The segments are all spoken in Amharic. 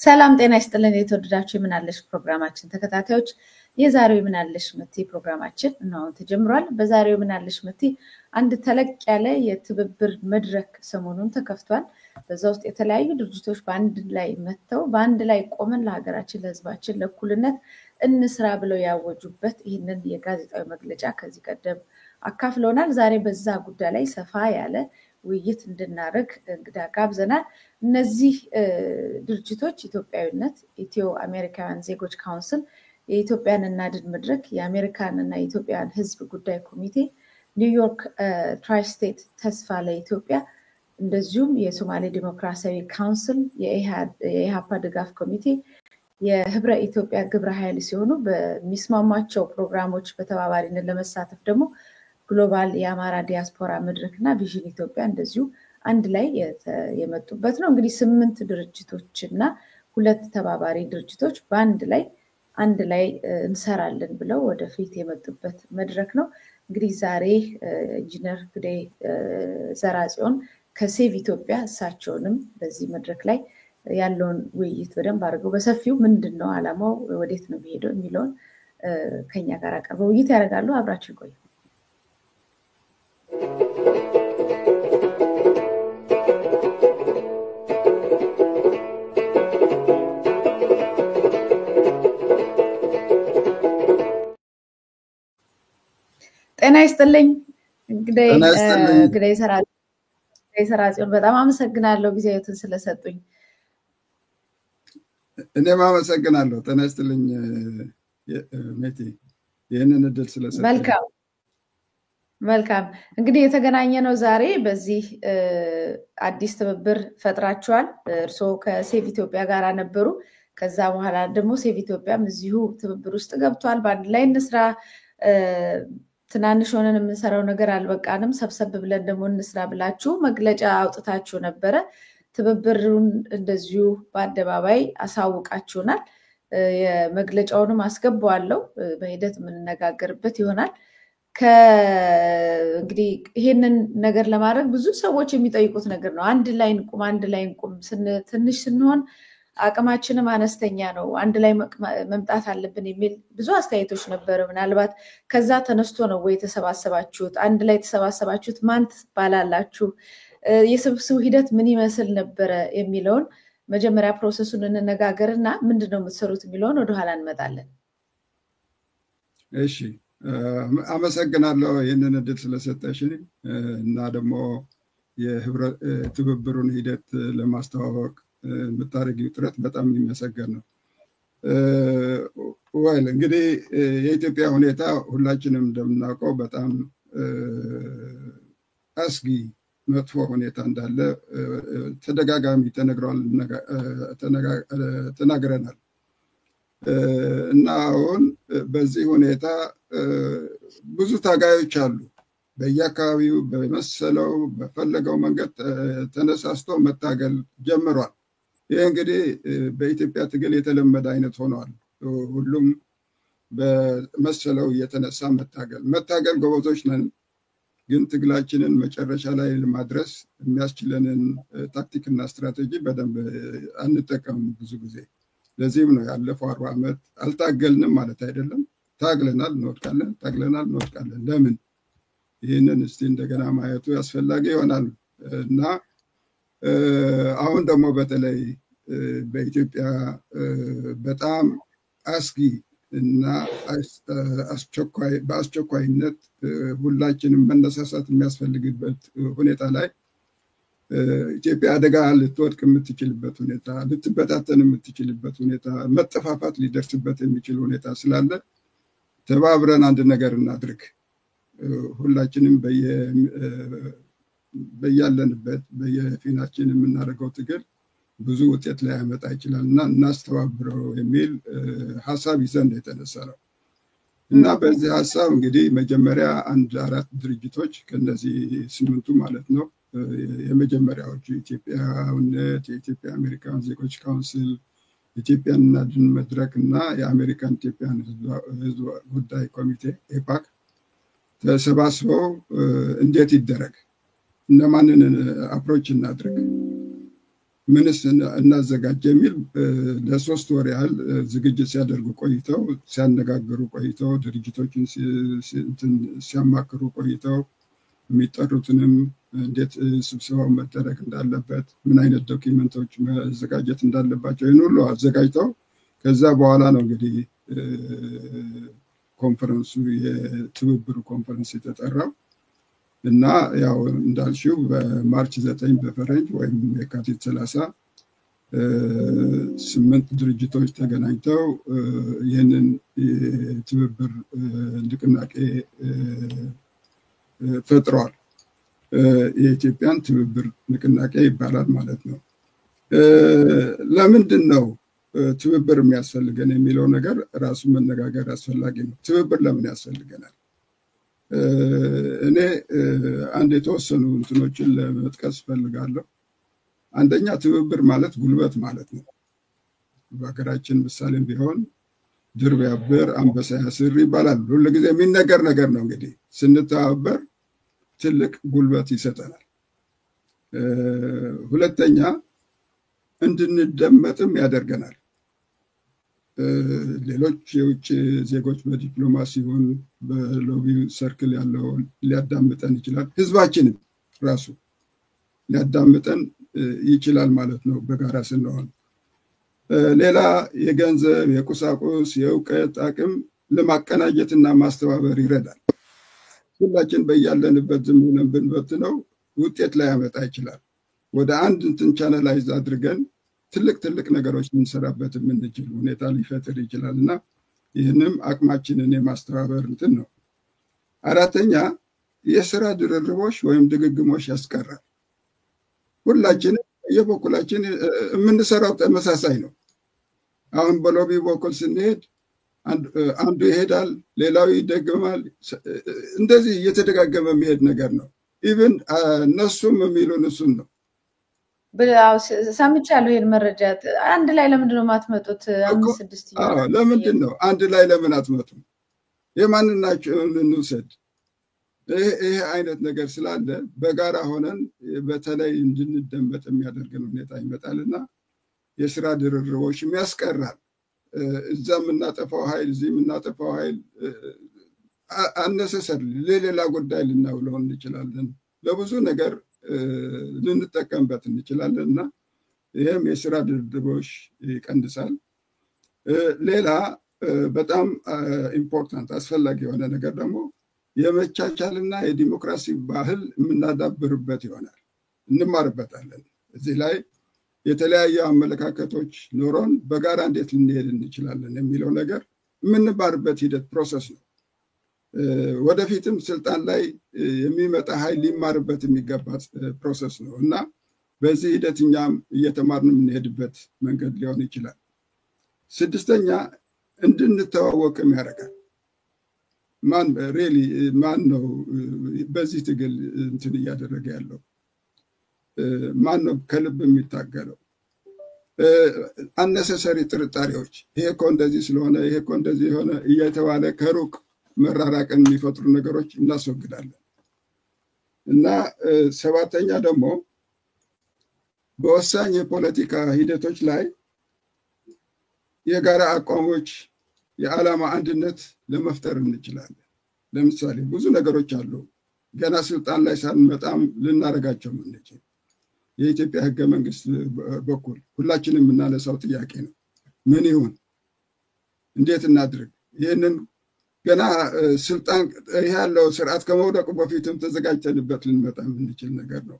ሰላም ጤና ይስጥልን የተወደዳችሁ ምናለሽ ፕሮግራማችን ተከታታዮች የዛሬው ምናለሽ ምቲ ፕሮግራማችን ነው ተጀምሯል። በዛሬው ምናለሽ ምቲ አንድ ተለቅ ያለ የትብብር መድረክ ሰሞኑን ተከፍቷል። በዛ ውስጥ የተለያዩ ድርጅቶች በአንድ ላይ መጥተው በአንድ ላይ ቆመን ለሀገራችን ለህዝባችን ለእኩልነት እንስራ ብለው ያወጁበት ይህንን የጋዜጣዊ መግለጫ ከዚህ ቀደም አካፍለውናል። ዛሬ በዛ ጉዳይ ላይ ሰፋ ያለ ውይይት እንድናደርግ እንግዳ ጋብዘናል። እነዚህ ድርጅቶች ኢትዮጵያዊነት፣ ኢትዮ አሜሪካውያን ዜጎች ካውንስል፣ የኢትዮጵያን እናድን መድረክ፣ የአሜሪካንና የኢትዮጵያን ህዝብ ጉዳይ ኮሚቴ፣ ኒውዮርክ ትራይስቴት ተስፋ ለኢትዮጵያ፣ እንደዚሁም የሶማሌ ዲሞክራሲያዊ ካውንስል፣ የኢሃፓ ድጋፍ ኮሚቴ፣ የህብረ ኢትዮጵያ ግብረ ኃይል ሲሆኑ በሚስማማቸው ፕሮግራሞች በተባባሪነት ለመሳተፍ ደግሞ ግሎባል የአማራ ዲያስፖራ መድረክና ቪዥን ኢትዮጵያ እንደዚሁ አንድ ላይ የመጡበት ነው። እንግዲህ 8 ድርጅቶችና 2 ተባባሪ ድርጅቶች በአንድ ላይ እንሰራለን ብለው ወደፊት የመጡበት መድረክ ነው። እንግዲህ ዛሬ ኢንጂነር ግዴ ዘራጽዮን ከሴቭ ኢትዮጵያ እሳቸውንም በዚህ መድረክ ላይ ያለውን ውይይት በደንብ አድርገው በሰፊው ምንድነው ዓላማው ወዴት ነው የሚሄደው የሚለውን ከኛ ጋር አቀርበው ውይይት ያደርጋሉ። አብራችሁ ቆዩ። ጤና ይስጥልኝ እንግዲህ ሰራጽዮን በጣም አመሰግናለሁ ጊዜያችሁን ስለሰጡኝ። እኔም አመሰግናለሁ። ጤና ይስጥልኝ ሜቲ ይሄንን እድል ስለሰጠኝ። መልካም እንግዲህ የተገናኘ ነው ዛሬ በዚህ አዲስ ትብብር ፈጥራችኋል። እርስዎ ከሴቭ ኢትዮጵያ ጋር ነበሩ። ከዛ በኋላ ደግሞ ሴቭ ኢትዮጵያም እዚሁ ትብብር ውስጥ ገብቷል። በአንድ ላይ እንስራ ትናንሽ ሆነን የምንሰራው ነገር አልበቃንም፣ ሰብሰብ ብለን ደግሞ እንስራ ብላችሁ መግለጫ አውጥታችሁ ነበረ። ትብብሩን እንደዚሁ በአደባባይ አሳውቃችሁናል። የመግለጫውንም አስገባዋለሁ በሂደት የምንነጋገርበት ይሆናል። እንግዲህ ይሄንን ነገር ለማድረግ ብዙ ሰዎች የሚጠይቁት ነገር ነው። አንድ ላይ እንቁም፣ ትንሽ ስንሆን አቅማችንም አነስተኛ ነው፣ አንድ ላይ መምጣት አለብን የሚል ብዙ አስተያየቶች ነበሩ። ምናልባት ከዛ ተነስቶ ነው ወይ የተሰባሰባችሁት? አንድ ላይ የተሰባሰባችሁት ማን ትባላላችሁ? የስብስቡ ሂደት ምን ይመስል ነበረ የሚለውን መጀመሪያ ፕሮሰሱን እንነጋገርና ምንድነው የምትሰሩት የሚለውን ወደኋላ እንመጣለን። እሺ አመሰግናለሁ ይህንን እድል ስለሰጠሽኝ እና ደግሞ የትብብሩን ሂደት ለማስተዋወቅ የምታደርጊው ጥረት በጣም የሚመሰገን ነው። እንግዲህ የኢትዮጵያ ሁኔታ ሁላችንም እንደምናውቀው በጣም አስጊ መጥፎ ሁኔታ እንዳለ ተደጋጋሚ ተናግረናል እና አሁን በዚህ ሁኔታ ብዙ ታጋዮች አሉ። በየአካባቢው በመሰለው በፈለገው መንገድ ተነሳስቶ መታገል ጀምሯል። ይህ እንግዲህ በኢትዮጵያ ትግል የተለመደ አይነት ሆኗል። ሁሉም በመሰለው እየተነሳ መታገል ጎበዞች ነን፣ ግን ትግላችንን መጨረሻ ላይ ለማድረስ የሚያስችለንን ታክቲክና ስትራቴጂ በደንብ አንጠቀምም ብዙ ጊዜ። ለዚህም ነው ያለፈው 40 ዓመት አልታገልንም ማለት አይደለም። ታግለናል፣ እንወድቃለን፣ ታግለናል፣ እንወድቃለን። ለምን? ይህንን እስቲ እንደገና ማየቱ ያስፈልጋል ይሆናል እና አሁን ደግሞ በተለይ በኢትዮጵያ በጣም አስጊ እና በአስቸኳይነት ሁላችንም መነሳሳት የሚያስፈልግበት ሁኔታ ላይ ኢትዮጵያ አደጋ ልትወድቅ የምትችልበት ሁኔታ፣ ልትበታተን የምትችልበት ሁኔታ፣ መጠፋፋት ሊደርስበት የሚችል ሁኔታ ስላለ ተባብረን አንድ ነገር እናድርግ። ሁላችንም በያለንበት በየፊናችን የምናደርገው ትግል ብዙ ውጤት ላይ ያመጣ ይችላል እና እናስተባብረው የሚል ሀሳብ ይዘን የተነሳ ነው እና በዚህ ሀሳብ እንግዲህ መጀመሪያ 4 ድርጅቶች ከነዚህ 8ቱ ማለት ነው የመጀመሪያዎቹ ኢትዮጵያዊነት፣ የኢትዮጵያ አሜሪካን ዜጎች ካውንስል፣ ኢትዮጵያን እናድን መድረክ እና የአሜሪካን ኢትዮጵያን ህዝብ ጉዳይ ኮሚቴ ኤፓክ ተሰባስበው እንዴት ይደረግ እነማንን አፕሮች እናድርግ ምንስ እናዘጋጅ የሚል ለሶስት ወር ያህል ዝግጅት ሲያደርጉ ቆይተው ሲያነጋግሩ ቆይተው ድርጅቶችን ሲያማክሩ ቆይተው የሚጠሩትንም እንዴት ስብሰባው መደረግ እንዳለበት ምን አይነት ዶክመንቶች መዘጋጀት እንዳለባቸው ይህን ሁሉ አዘጋጅተው ከዛ በኋላ ነው እንግዲህ ኮንፈረንሱ የትብብሩ ኮንፈረንስ የተጠራው እና ያው እንዳልሽው በማርች 9 በፈረንጅ ወይም የካቲት 30 8 ድርጅቶች ተገናኝተው ይህንን የትብብር ንቅናቄ ፈጥረዋል። የኢትዮጵያን ትብብር ንቅናቄ ይባላል ማለት ነው። ለምንድን ነው ትብብር የሚያስፈልገን የሚለው ነገር ራሱ መነጋገር አስፈላጊ ነው። ትብብር ለምን ያስፈልገናል? እኔ አንድ የተወሰኑ እንትኖችን ለመጥቀስ ፈልጋለሁ። አንደኛ ትብብር ማለት ጉልበት ማለት ነው። በሀገራችን ምሳሌም ቢሆን ድር ቢያብር አንበሳ ያስር ይባላል። ሁልጊዜ የሚነገር ነገር ነው። እንግዲህ ስንተባበር ትልቅ ጉልበት ይሰጠናል። ሁለተኛ እንድንደመጥም ያደርገናል። ሌሎች የውጭ ዜጎች በዲፕሎማሲውን በሎቢ ሰርክል ያለው ሊያዳምጠን ይችላል። ህዝባችንም ራሱ ሊያዳምጠን ይችላል ማለት ነው በጋራ ስንሆን። ሌላ የገንዘብ፣ የቁሳቁስ፣ የእውቀት አቅም ለማቀናጀትና ማስተባበር ይረዳል። ሁላችን በያለንበት ዝም ብለን ብንበትነው ውጤት ላይ ያመጣ ይችላል። ወደ አንድ እንትን ቻናላይዝ አድርገን ትልቅ ነገሮች ልንሰራበት የምንችል ሁኔታ ሊፈጥር ይችላል እና ይህንም አቅማችንን የማስተባበር እንትን ነው። አራተኛ የስራ ድርርቦች ወይም ድግግሞች ያስቀራል። ሁላችንም የበኩላችን የምንሰራው ተመሳሳይ ነው። አሁን በሎቢ በኩል ስንሄድ አንዱ ይሄዳል፣ ሌላው ይደግማል። እንደዚህ እየተደጋገመ የሚሄድ ነገር ነው። ኢቭን እነሱም የሚሉን እሱን ነው። ሰምቻለሁ ይሄን መረጃ። አንድ ላይ ለምንድን ነው የማትመጡት? 5-6 ለምንድን ነው አንድ ላይ ለምን አትመጡም? የማንናቸውን እንውሰድ። ይሄ አይነት ነገር ስላለ በጋራ ሆነን በተለይ እንድንደመጥ የሚያደርገን ሁኔታ ይመጣልና የስራ ድርርቦችም ያስቀራል። እዛ የምናጠፋው ኃይል እዚህ የምናጠፋው ኃይል አነሰሰር ለሌላ ጉዳይ ልናውለው እንችላለን። ለብዙ ነገር ልንጠቀምበት እንችላለን እና ይህም የስራ ድርድሮች ይቀንሳል። ሌላ በጣም ኢምፖርታንት አስፈላጊ የሆነ ነገር ደግሞ የመቻቻልና የዲሞክራሲ ባህል የምናዳብርበት ይሆናል። እንማርበታለን። እዚህ ላይ የተለያዩ አመለካከቶች ኖሮን በጋራ እንዴት ልንሄድ እንችላለን የሚለው ነገር የምንማርበት ሂደት ፕሮሰስ ነው። ወደፊትም ስልጣን ላይ የሚመጣ ኃይል ሊማርበት የሚገባ ፕሮሰስ ነው እና በዚህ ሂደት እኛም እየተማርን የምንሄድበት መንገድ ሊሆን ይችላል። 6ኛ እንድንተዋወቅም ያደርጋል። ማን ነው በዚህ ትግል እንትን እያደረገ ያለው? ማን ነው ከልብ የሚታገለው? አነሰሰሪ ጥርጣሬዎች ይሄ እኮ እንደዚህ ስለሆነ ይሄ እኮ እንደዚህ የሆነ እየተባለ ከሩቅ መራራቅን የሚፈጥሩ ነገሮች እናስወግዳለን እና 7ኛ ደግሞ በወሳኝ የፖለቲካ ሂደቶች ላይ የጋራ አቋሞች የዓላማ አንድነት ለመፍጠር እንችላለን። ለምሳሌ ብዙ ነገሮች አሉ ገና ስልጣን ላይ ሳንመጣም ልናደርጋቸው የምንችል የኢትዮጵያ ህገ መንግስት በኩል ሁላችንም የምናነሳው ጥያቄ ነው። ምን ይሁን? እንዴት እናድርግ? ይህንን ገና ስልጣን ያለው ስርዓት ከመውደቁ በፊትም ተዘጋጅተንበት ልንመጣ የምንችል ነገር ነው።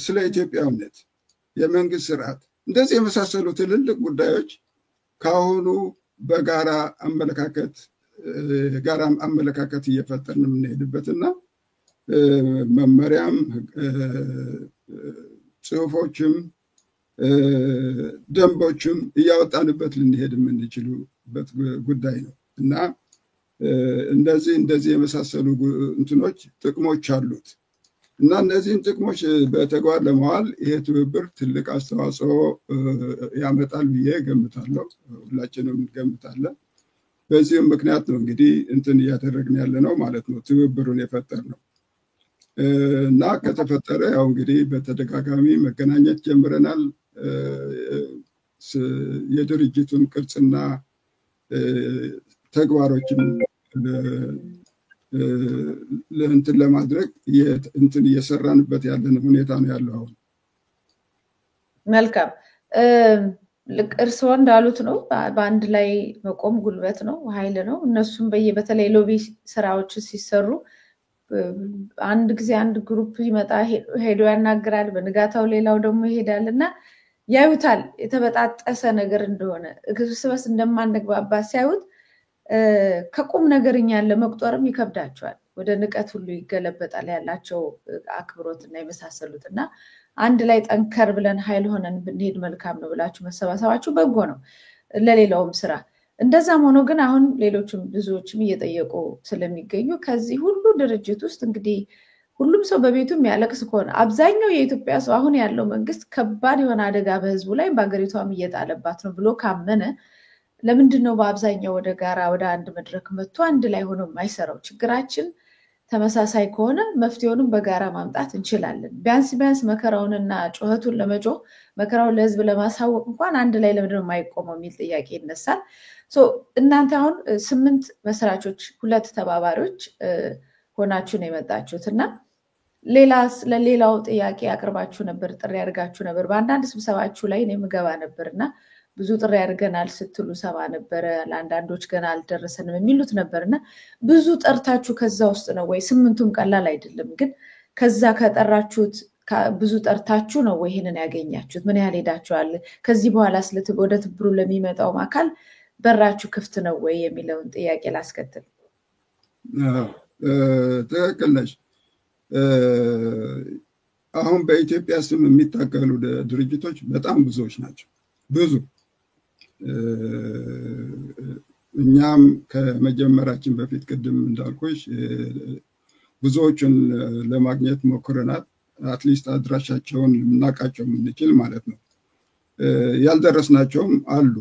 ስለ ኢትዮጵያዊነት፣ የመንግስት ስርዓት እንደዚህ የመሳሰሉ ትልልቅ ጉዳዮች ካሁኑ በጋራ አመለካከት እየፈጠርን የምንሄድበትና መመሪያም ጽሁፎችም ደንቦችም እያወጣንበት ልንሄድ የምንችልበት ጉዳይ ነው እና እንደዚህ የመሳሰሉ እንትኖች ጥቅሞች አሉት እና እነዚህን ጥቅሞች በተግባር ለማዋል ይሄ ትብብር ትልቅ አስተዋጽኦ ያመጣል ብዬ ገምታለሁ። ሁላችንም እንገምታለን። በዚህም ምክንያት ነው እንግዲህ እንትን እያደረግን ያለ ነው ማለት ነው ትብብሩን የፈጠር ነው። እና ከተፈጠረ ያው እንግዲህ በተደጋጋሚ መገናኘት ጀምረናል። የድርጅቱን ቅርጽና ተግባሮችን ለእንትን ለማድረግ እንትን እየሰራንበት ያለን ሁኔታ ነው ያለው አሁን። መልካም እርስዎ እንዳሉት ነው። በአንድ ላይ መቆም ጉልበት ነው፣ ኃይል ነው። እነሱም በተለይ ሎቢ ስራዎች ሲሰሩ አንድ ጊዜ አንድ ግሩፕ ይመጣ ሄዶ ያናግራል፣ በንጋታው ሌላው ደግሞ ይሄዳል እና ያዩታል የተበጣጠሰ ነገር እንደሆነ እርስ በርስ እንደማንግባባ ሲያዩት ከቁም ነገርኛ ለመቁጠርም ይከብዳቸዋል። ወደ ንቀት ሁሉ ይገለበጣል ያላቸው አክብሮትና የመሳሰሉትና አንድ ላይ ጠንከር ብለን ኃይል ሆነን ብንሄድ መልካም ነው ብላችሁ መሰባሰባችሁ በጎ ነው ለሌላውም ስራ። እንደዛም ሆኖ ግን አሁን ሌሎችም ብዙዎችም እየጠየቁ ስለሚገኙ ከዚህ ሁሉ ድርጅት ውስጥ እንግዲህ ሁሉም ሰው በቤቱም ያለቅስ ከሆነ አብዛኛው የኢትዮጵያ ሰው አሁን ያለው መንግስት ከባድ የሆነ አደጋ በህዝቡ ላይ በአገሪቷም እየጣለባት ነው ብሎ ካመነ ለምንድን ነው በአብዛኛው ወደ ጋራ ወደ አንድ መድረክ መጥቶ አንድ ላይ ሆኖ የማይሰራው? ችግራችን ተመሳሳይ ከሆነ መፍትሄውንም በጋራ ማምጣት እንችላለን። ቢያንስ መከራውንና ጩኸቱን ለመጮህ መከራውን ለህዝብ ለማሳወቅ እንኳን አንድ ላይ ለምንድን ነው የማይቆመው የሚል ጥያቄ ይነሳል። እናንተ አሁን 8 መስራቾች 2 ተባባሪዎች ሆናችሁ ነው የመጣችሁት እና ለሌላው ጥያቄ አቅርባችሁ ነበር፣ ጥሪ አድርጋችሁ ነበር። በአንዳንድ ስብሰባችሁ ላይ እኔም ገባ ነበርና ብዙ ጥሪ አድርገናል ስትሉ ሰባ ነበረ። ለአንዳንዶች ገና አልደረሰንም የሚሉት ነበርና ብዙ ጠርታችሁ ከዛ ውስጥ ነው ወይ? 8ቱም ቀላል አይደለም፣ ግን ከዛ ከጠራችሁት ብዙ ጠርታችሁ ነው ወይ ይሄንን ያገኛችሁት? ምን ያህል ሄዳችኋል? ከዚህ በኋላ ወደ ትብብሩ ለሚመጣው አካል በራችሁ ክፍት ነው ወይ የሚለውን ጥያቄ ላስከትል። ትክክል ነሽ። አሁን በኢትዮጵያ ስም የሚታገሉ ድርጅቶች በጣም ብዙዎች ናቸው። ብዙ እኛም ከመጀመራችን በፊት ቅድም እንዳልኩሽ ብዙዎችን ለማግኘት ሞክረናል። አትሊስት አድራሻቸውን ልናውቃቸው የምንችል ማለት ነው። ያልደረስናቸውም አሉ።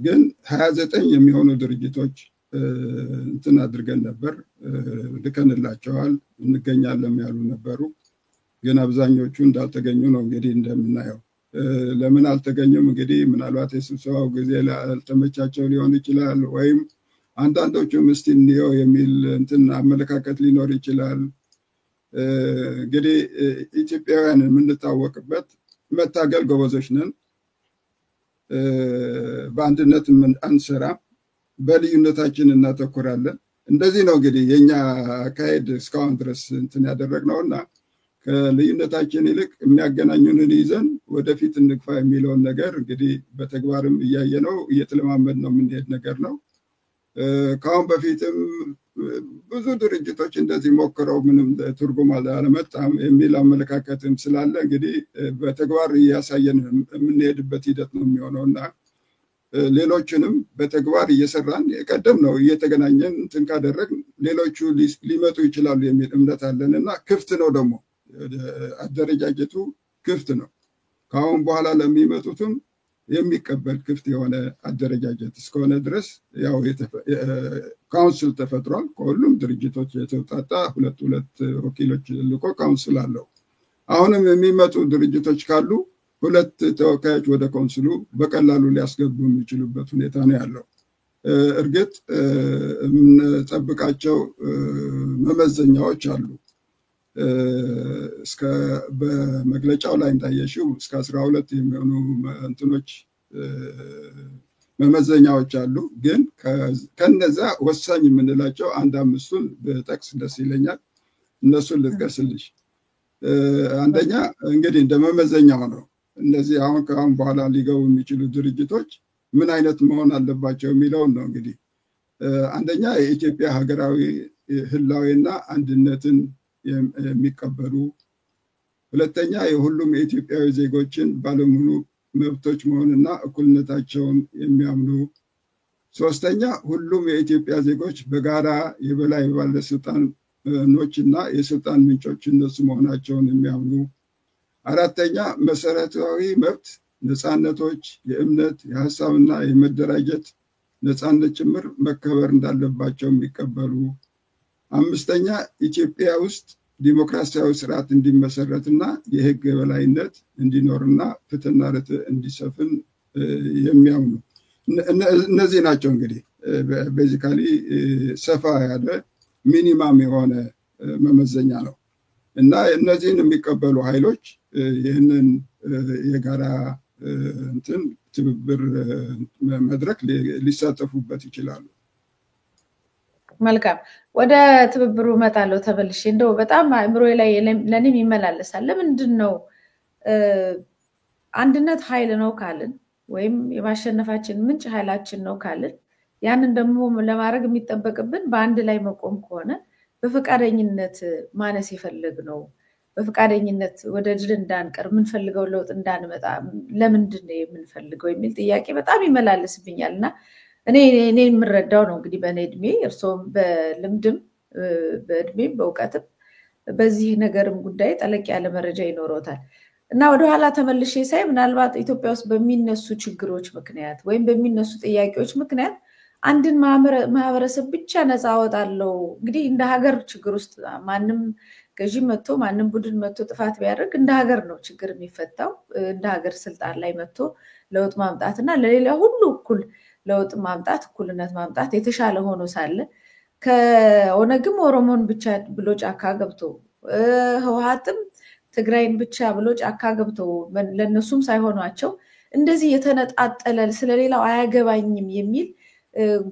ግን 29 የሚሆኑ ድርጅቶች እንትን አድርገን ነበር፣ ልከንላቸዋል። እንገኛለን ያሉ ነበሩ። ግን አብዛኞቹ እንዳልተገኙ ነው እንግዲህ እንደምናየው። ለምን አልተገኙም? እንግዲህ ምናልባት የስብሰባው ጊዜ ላልተመቻቸው ሊሆን ይችላል፣ ወይም አንዳንዶቹም እስቲ እንየው የሚል እንትን አመለካከት ሊኖር ይችላል። እንግዲህ ኢትዮጵያውያን የምንታወቅበት መታገል ጎበዞች ነን፣ በአንድነት አንሰራም፣ በልዩነታችን እናተኩራለን። እንደዚህ ነው እንግዲህ የኛ አካሄድ እስካሁን ድረስ እንትን ያደረግነውና ከልዩነታችን ይልቅ የሚያገናኙንን ይዘን ወደፊት እንግፋ የሚለውን ነገር እንግዲህ በተግባርም እያየነው እየተለማመድ ነው የምንሄድ ነገር ነው። ከአሁን በፊትም ብዙ ድርጅቶች እንደዚህ ሞክረው ምንም ትርጉም አለመጣም የሚል አመለካከትም ስላለ እንግዲህ በተግባር እያሳየን የምንሄድበት ሂደት ነው የሚሆነውና ሌሎችንም በተግባር እየሰራን የቀደም ነው እየተገናኘን እንትን ካደረግን ሌሎቹ ሊመጡ ይችላሉ የሚል እምነት አለንና ክፍት ነው ደግሞ አደረጃጀቱ ክፍት ነው። ከአሁን በኋላ ለሚመጡትም የሚቀበል ክፍት የሆነ አደረጃጀት እስከሆነ ድረስ ያው ካውንስል ተፈጥሯል። ከሁሉም ድርጅቶች የተውጣጣ ሁለት ወኪሎች ልቆ ካውንስል አለው። አሁንም የሚመጡ ድርጅቶች ካሉ 2 ተወካዮች ወደ ካውንስሉ በቀላሉ ሊያስገቡ የሚችሉበት ሁኔታ ነው ያለው። እርግጥ የምንጠብቃቸው መመዘኛዎች አሉ። በመግለጫው ላይ እንዳየሽው እስከ 12 የሚሆኑ እንትኖች መመዘኛዎች አሉ። ግን ከነዛ ወሳኝ የምንላቸው 1-5ቱን በጠቅስ ደስ ይለኛል። እነሱን ልጥቀስልሽ። አንደኛ እንግዲህ እንደ መመዘኛው ነው። እነዚህ ከአሁን በኋላ ሊገቡ የሚችሉ ድርጅቶች ምን አይነት መሆን አለባቸው የሚለውን ነው። እንግዲህ አንደኛ የኢትዮጵያ ሀገራዊ ህላዌና አንድነትን የሚቀበሉ፣ ሁለተኛ የሁሉም የኢትዮጵያዊ ዜጎችን ባለሙሉ መብቶች መሆንና እኩልነታቸውን የሚያምኑ፣ ሶስተኛ ሁሉም የኢትዮጵያ ዜጎች በጋራ የበላይ ባለስልጣኖችና የስልጣን ምንጮች እነሱ መሆናቸውን የሚያምኑ፣ አራተኛ መሰረታዊ መብት ነፃነቶች፣ የእምነት የሀሳብና የመደራጀት ነፃነት ጭምር መከበር እንዳለባቸው የሚቀበሉ፣ አምስተኛ ኢትዮጵያ ውስጥ ዲሞክራሲያዊ ስርዓት እንዲመሰረትና የህግ የበላይነት እንዲኖርና ፍትህና ርትዕ እንዲሰፍን የሚያምኑ እነዚህ ናቸው። እንግዲህ ቤዚካሊ ሰፋ ያለ ሚኒማም የሆነ መመዘኛ ነው እና እነዚህን የሚቀበሉ ኃይሎች ይህንን የጋራ እንትን ትብብር መድረክ ሊሳተፉበት ይችላሉ። መልካም ወደ ትብብሩ መጣለው ተበልሽ እንደው በጣም አእምሮዬ ላይ ለኔም ይመላለሳል። ለምንድነው አንድነት ኃይል ነው ካልን ወይም የማሸነፋችን ምንጭ ኃይላችን ነው ካልን ያንን ደግሞ ለማድረግ የሚጠበቅብን በአንድ ላይ መቆም ከሆነ በፈቃደኝነት ማነስ ይፈልግ ነው በፈቃደኝነት ወደ ድል እንዳንቀር ምን ፈልገው ለውጥ እንዳንመጣ ለምንድነው የምንፈልገው የሚል ጥያቄ በጣም ይመላለስብኛልና እኔ የምረዳው ነው እንግዲህ በኔ እድሜ እርሶም በልምድም በእድሜም በእውቀትም በዚህ ነገርም ጉዳይ ጠለቅ ያለ መረጃ ይኖሮታል እና ወደ ኋላ ተመልሼ ሳይ ምናልባት ኢትዮጵያ ውስጥ በሚነሱ ችግሮች ምክንያት ወይም በሚነሱ ጥያቄዎች ምክንያት አንድን ማህበረሰብ ብቻ ነፃ አወጣለው እንግዲህ እንደ ሀገር ችግር ውስጥ ማንም ገዢ መጥቶ ማንም ቡድን መጥቶ ጥፋት ቢያደርግ እንደ ሀገር ነው ችግር የሚፈታው እንደ ሀገር ስልጣን ላይ መጥቶ ለውጥ ማምጣትና ለሌላ ሁሉ እኩል ለውጥ ማምጣት እኩልነት ማምጣት የተሻለ ሆኖ ሳለ ከኦነግም ኦሮሞን ብቻ ብሎ ጫካ ገብቶ ህወሓትም ትግራይን ብቻ ብሎ ጫካ ገብቶ ለነሱም ሳይሆኗቸው እንደዚህ የተነጣጠለ ስለሌላው አያገባኝም የሚል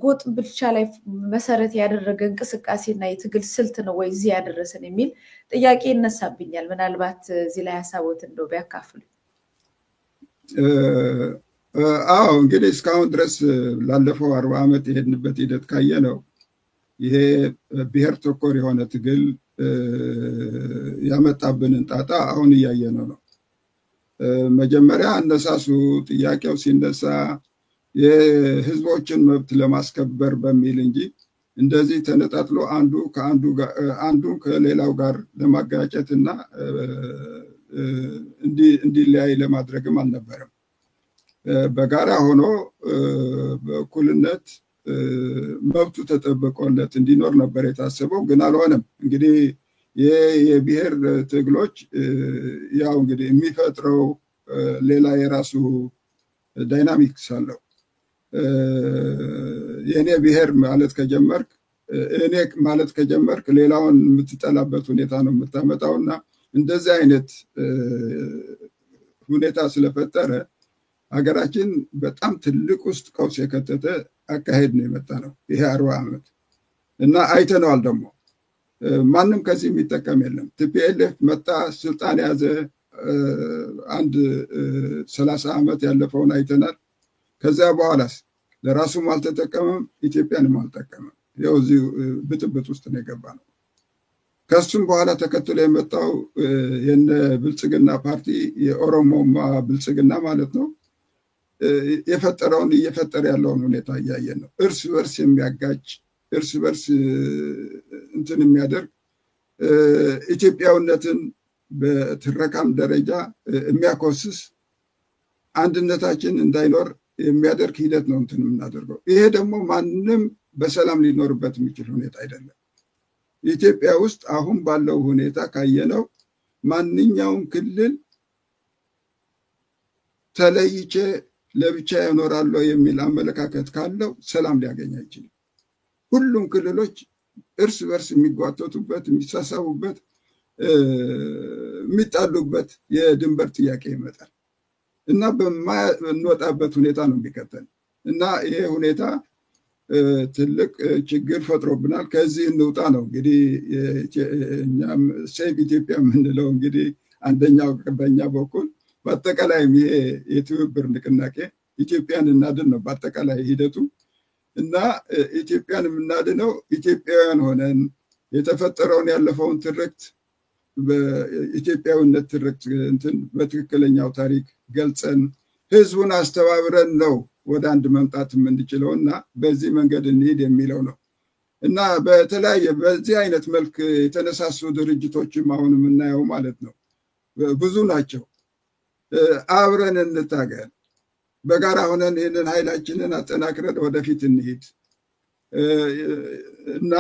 ጎጥ ብቻ ላይ መሰረት ያደረገ እንቅስቃሴና የትግል ስልት ነው ወይ እዚህ ያደረሰን የሚል ጥያቄ ይነሳብኛል። ምናልባት እዚህ ላይ ሐሳቦት እንደው ቢያካፍሉ። አዎ እንግዲህ እስካሁን ድረስ ላለፈው 40 ዓመት የሄድንበት ሂደት ካየነው ይሄ ብሔር ተኮር የሆነ ትግል ያመጣብንን ጣጣ አሁን እያየነው ነው። መጀመሪያ አነሳሱ ጥያቄው ሲነሳ የህዝቦችን መብት ለማስከበር በሚል እንጂ እንደዚህ ተነጣጥሎ አንዱ ከሌላው ጋር ለማጋጨትና እንዲለያይ ለማድረግም አልነበረም። በጋራ ሆኖ በእኩልነት መብቱ ተጠብቆለት እንዲኖር ነበር የታሰበው፣ ግን አልሆነም። እንግዲህ የብሔር ትግሎች ያው እንግዲህ የሚፈጥረው ሌላ የራሱ ዳይናሚክስ አለው። የኔ ብሔር ማለት ከጀመርክ እኔ ማለት ከጀመርክ ሌላውን የምትጠላበት ሁኔታ ነው የምታመጣውና እንደዚህ አይነት ሁኔታ ስለፈጠረ ሀገራችን በጣም ትልቅ ውስጥ ቀውስ የከተተ አካሄድ ነው የመጣ ነው ይሄ 40 ዓመት እና አይተነዋል። ደግሞ ማንም ከዚህ የሚጠቀም የለም። ቲፒኤልኤፍ መጣ ስልጣን ያዘ አንድ 30 ዓመት ያለፈውን አይተናል። ከዚያ በኋላስ ለራሱም አልተጠቀመም፣ ኢትዮጵያንም አልጠቀመም። ያው እዚህ ብጥብጥ ውስጥ ነው የገባ ነው። ከሱም በኋላ ተከትሎ የመጣው የነ ብልጽግና ፓርቲ የኦሮሞማ ብልጽግና ማለት ነው የፈጠረውን እየፈጠረ ያለውን ሁኔታ እያየን ነው። እርስ በርስ የሚያጋጭ እርስ በርስ እንትን የሚያደርግ ኢትዮጵያዊነትን በትረካም ደረጃ የሚያኮስስ አንድነታችን እንዳይኖር የሚያደርግ ሂደት ነው እንትን የምናደርገው። ይሄ ደግሞ ማንም በሰላም ሊኖርበት የሚችል ሁኔታ አይደለም። ኢትዮጵያ ውስጥ አሁን ባለው ሁኔታ ካየነው ማንኛውም ክልል ተለይቼ ለብቻ ይኖራለው የሚል አመለካከት ካለው ሰላም ሊያገኝ አይችልም። ሁሉም ክልሎች እርስ በርስ የሚጓተቱበት የሚሳሳቡበት የሚጣሉበት የድንበር ጥያቄ ይመጣል እና በማንወጣበት ሁኔታ ነው የሚከተል እና ይሄ ሁኔታ ትልቅ ችግር ፈጥሮብናል። ከዚህ እንውጣ ነው እንግዲህ እኛም ሴቭ ኢትዮጵያ የምንለው እንግዲህ አንደኛው በኛ በኩል በአጠቃላይ ይሄ የትብብር ንቅናቄ ኢትዮጵያን እናድን ነው በአጠቃላይ ሂደቱ እና ኢትዮጵያን የምናድነው ኢትዮጵያውያን ሆነን የተፈጠረውን ያለፈውን ትርክት በኢትዮጵያዊነት ትርክት እንትን በትክክለኛው ታሪክ ገልጸን ህዝቡን አስተባብረን ነው ወደ አንድ መምጣት የምንችለውና በዚህ መንገድ እንሂድ የሚለው ነው እና በተለያየ በዚህ አይነት መልክ የተነሳሱ ድርጅቶችም አሁን የምናየው ማለት ነው ብዙ ናቸው። አብረን እንታገል፣ በጋራ ሆነን ይህንን ኃይላችንን አጠናክረን ወደፊት እንሂድ እና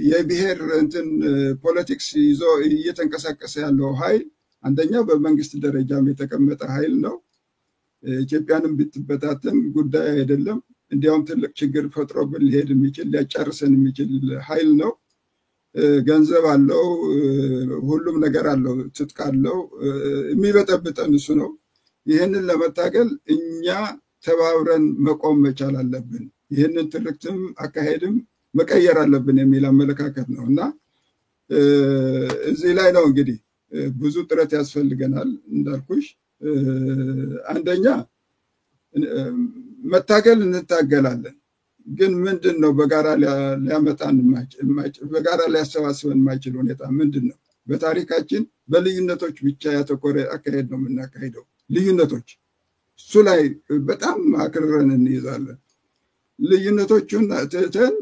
የብሔር እንትን ፖለቲክስ ይዞ እየተንቀሳቀሰ ያለው ኃይል አንደኛው በመንግስት ደረጃም የተቀመጠ ኃይል ነው። ኢትዮጵያንም ብትበታተን ጉዳይ አይደለም። እንዲያውም ትልቅ ችግር ፈጥሮብን ሊሄድ የሚችል ሊያጫርሰን የሚችል ኃይል ነው። ገንዘብ አለው፣ ሁሉም ነገር አለው፣ ትጥቅ አለው። የሚበጠብጠን እሱ ነው። ይህንን ለመታገል እኛ ተባብረን መቆም መቻል አለብን። ይህንን ትርክትም አካሄድም መቀየር አለብን የሚል አመለካከት ነው እና እዚህ ላይ ነው እንግዲህ ብዙ ጥረት ያስፈልገናል። እንዳልኩሽ አንደኛ መታገል እንታገላለን፣ ግን ምንድነው በጋራ ሊያመጣን በጋራ ሊያሰባስበን የማይችል ሁኔታ ምንድነው? በታሪካችን በልዩነቶች ብቻ ያተኮረ አካሄድ ነው የምናካሄደው። ልዩነቶች እሱ ላይ በጣም አክርረን እንይዛለን። ልዩነቶቹን ትተን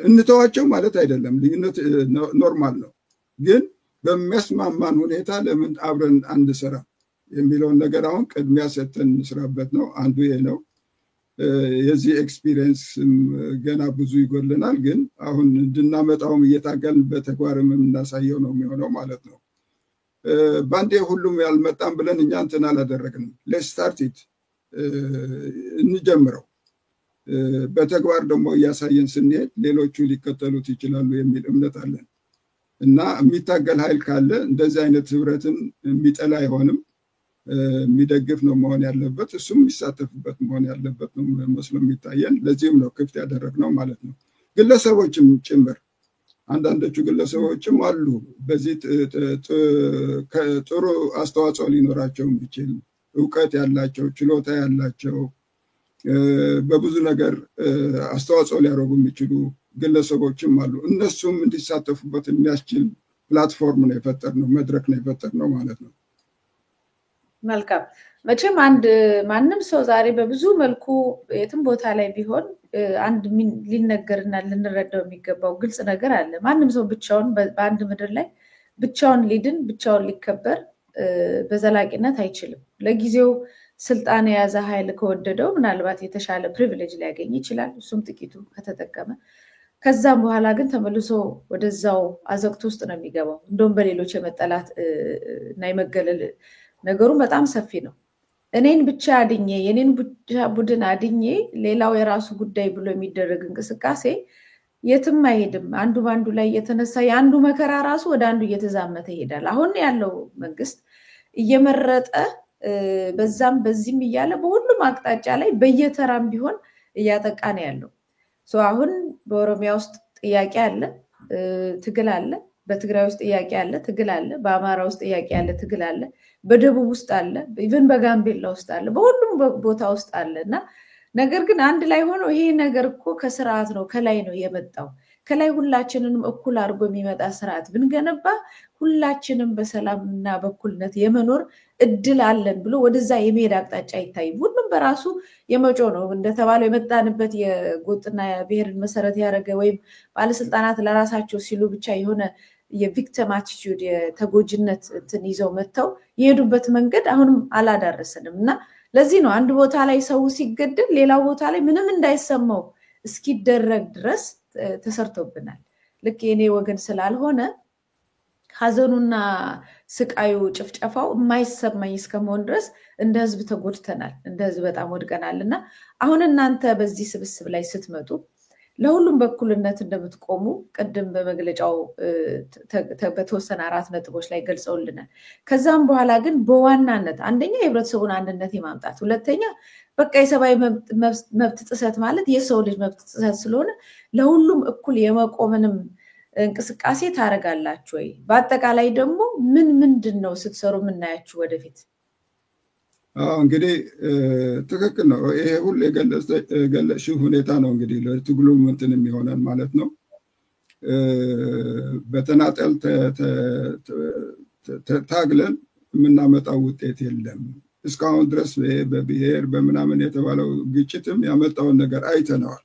እንተዋቸው ማለት አይደለም። ልዩነት ኖርማል ነው፣ ግን በሚያስማማን ሁኔታ ለምን አብረን አንሰራ የሚለውን ነገር አሁን ቅድሚያ ሰጥተን እንስራበት ነው። አንዱ ይሄ ነው። የዚህ ኤክስፒሪየንስ ገና ብዙ ይጎልናል፣ ግን አሁን እንድናመጣውም እየታገልን በተግባርም የምናሳየው ነው የሚሆነው ማለት ነው። ባንዴ ሁሉም ያልመጣም ብለን እኛ እንትን አላደረግንም። ሌትስ ስታርት ኢት እንጀምረው። በተግባር ደግሞ እያሳየን ስንሄድ ሌሎቹ ሊከተሉት ይችላሉ የሚል እምነት አለን እና የሚታገል ኃይል ካለ እንደዚህ አይነት ህብረትን የሚጠላ አይሆንም። የሚደግፍ ነው መሆን ያለበት፣ እሱም የሚሳተፍበት መሆን ያለበት ነው መስሎ የሚታየን። ለዚህም ነው ክፍት ያደረግነው ማለት ነው። ግለሰቦችም ጭምር አንዳንዶቹ ግለሰቦችም አሉ በዚህ ጥሩ አስተዋጽኦ ሊኖራቸው የሚችል እውቀት ያላቸው ችሎታ ያላቸው በብዙ ነገር አስተዋጽኦ ሊያደርጉ የሚችሉ ግለሰቦችም አሉ። እነሱም እንዲሳተፉበት የሚያስችል ፕላትፎርም ነው የፈጠርነው፣ መድረክ ነው የፈጠርነው ማለት ነው። መልካም። መቼም ማንም ሰው ዛሬ በብዙ መልኩ የትም ቦታ ላይ ቢሆን አንድ ሊነገርና ልንረዳው የሚገባው ግልጽ ነገር አለ። ማንም ሰው ብቻውን በአንድ ምድር ላይ ብቻውን ሊድን ብቻውን ሊከበር በዘላቂነት አይችልም። ለጊዜው ስልጣን የያዘ ኃይል ከወደደው ምናልባት የተሻለ ፕሪቪሌጅ ሊያገኝ ይችላል፣ እሱም ጥቂቱ ከተጠቀመ። ከዛም በኋላ ግን ተመልሶ ወደዛው አዘቅት ውስጥ ነው የሚገባው። እንደውም በሌሎች የመጠላት እና የመገለል ነገሩ በጣም ሰፊ ነው። እኔን ብቻ አድኜ የኔን ብቻ ቡድን አድኜ ሌላው የራሱ ጉዳይ ብሎ የሚደረግ እንቅስቃሴ የትም አይሄድም። አንዱ ባንዱ ላይ የተነሳ የአንዱ መከራ ራሱ ወደ አንዱ እየተዛመተ ይሄዳል። አሁን ያለው መንግስት እየመረጠ በዛም በዚህም እያለ በሁሉም አቅጣጫ ላይ በየተራም ቢሆን እያጠቃ ነው ያለው። አሁን በኦሮሚያ ውስጥ ጥያቄ አለ፣ ትግል አለ። በትግራይ ውስጥ ጥያቄ አለ፣ ትግል አለ። በአማራ ውስጥ ጥያቄ አለ፣ ትግል አለ። በደቡብ ውስጥ አለ፣ ኢቭን በጋምቤላ ውስጥ አለ፣ በሁሉም ቦታ ውስጥ አለ እና ነገር ግን አንድ ላይ ሆኖ ይሄ ነገር እኮ ከስርዓት ነው፣ ከላይ ነው የመጣው። ከላይ ሁላችንንም እኩል አድርጎ የሚመጣ ስርዓት ብንገነባ ሁላችንም በሰላምና በእኩልነት የመኖር እድል አለን ብሎ ወደዛ የመሄድ አቅጣጫ አይታይም። ሁሉም በራሱ የመጮ ነው። እንደተባለው የመጣንበት የጎጥና የብሔርን መሰረት ያደረገ ወይም ባለስልጣናት ለራሳቸው ሲሉ ብቻ የሆነ የቪክቲም አቲቲዩድ የተጎጅነት እንትን ይዘው መጥተው የሄዱበት መንገድ አሁንም አላዳረሰንም እና ለዚህ ነው አንድ ቦታ ላይ ሰው ሲገደል ሌላው ቦታ ላይ ምንም እንዳይሰማው እስኪደረግ ድረስ ተሰርቶብናል። ልክ የኔ ወገን ስላልሆነ ሀዘኑና ስቃዩ ጭፍጨፋው የማይሰማኝ እስከመሆን ድረስ እንደ ህዝብ ተጎድተናል፣ እንደ ህዝብ በጣም ወድቀናልና አሁን እናንተ በዚህ ስብስብ ላይ ስትመጡ ለሁሉም በኩልነት እንደምትቆሙ ቅድም በመግለጫው በተወሰነ 4 ነጥቦች ላይ ገልጸውልናል። ከዛም በኋላ ግን በዋናነት አንደኛ የህብረተሰቡን አንድነት የማምጣት፣ ሁለተኛ በቃ የሰብአዊ መብት ጥሰት ማለት የሰው ልጅ መብት ጥሰት ስለሆነ ለሁሉም እኩል የመቆምንም እንቅስቃሴ ታረጋላችሁ ወይ? በአጠቃላይ ደግሞ ምንድነው ስትሰሩ የምናያችሁ ወደፊት? እንግዲህ ትክክል ነው። ይሄ ሁሉ የገለጽሽው ሁኔታ ነው እንግዲህ ለትግሉ እንትን የሚሆነን ማለት ነው። በተናጠል ታግለን የምናመጣው ውጤት የለም። እስካሁን ድረስ በብሔር በምናምን የተባለው ግጭትም ያመጣውን ነገር አይተነዋል፣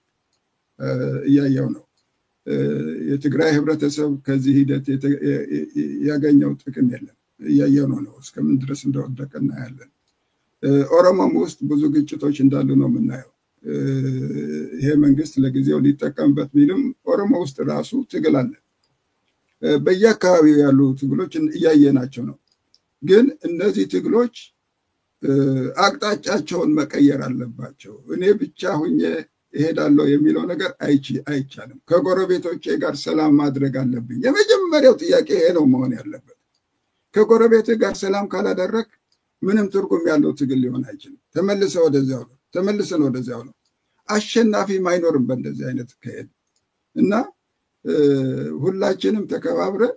እያየው ነው። የትግራይ ህብረተሰብ ከዚህ ሂደት ያገኘው ጥቅም የለም፣ እያየው ነው። እስከምን ድረስ እንደወደቀ እናያለን። ኦሮሞም ውስጥ ብዙ ግጭቶች እንዳሉ ነው የምናየው። ይሄ መንግስት ለጊዜው ሊጠቀምበት ቢልም ኦሮሞ ውስጥ ራሱ ትግል አለ። በየአካባቢው ያሉ ትግሎችን እያየናቸው ነው። ግን እነዚህ ትግሎች አቅጣጫቸውን መቀየር አለባቸው። እኔ ብቻ ሁኜ እሄዳለሁ የሚለው ነገር አይቻልም። ከጎረቤቶቼ ጋር ሰላም ማድረግ አለብኝ። የመጀመሪያው ጥያቄ ይሄ ነው መሆን ያለበት። ከጎረቤት ጋር ሰላም ካላደረግ ምንም ትርጉም ያለው ትግል ሊሆን አይችልም። ተመልሰን ወደዚያው ነው። አሸናፊም አይኖርም በእንደዚህ አይነት ከሄድ እና ሁላችንም ተከባብረን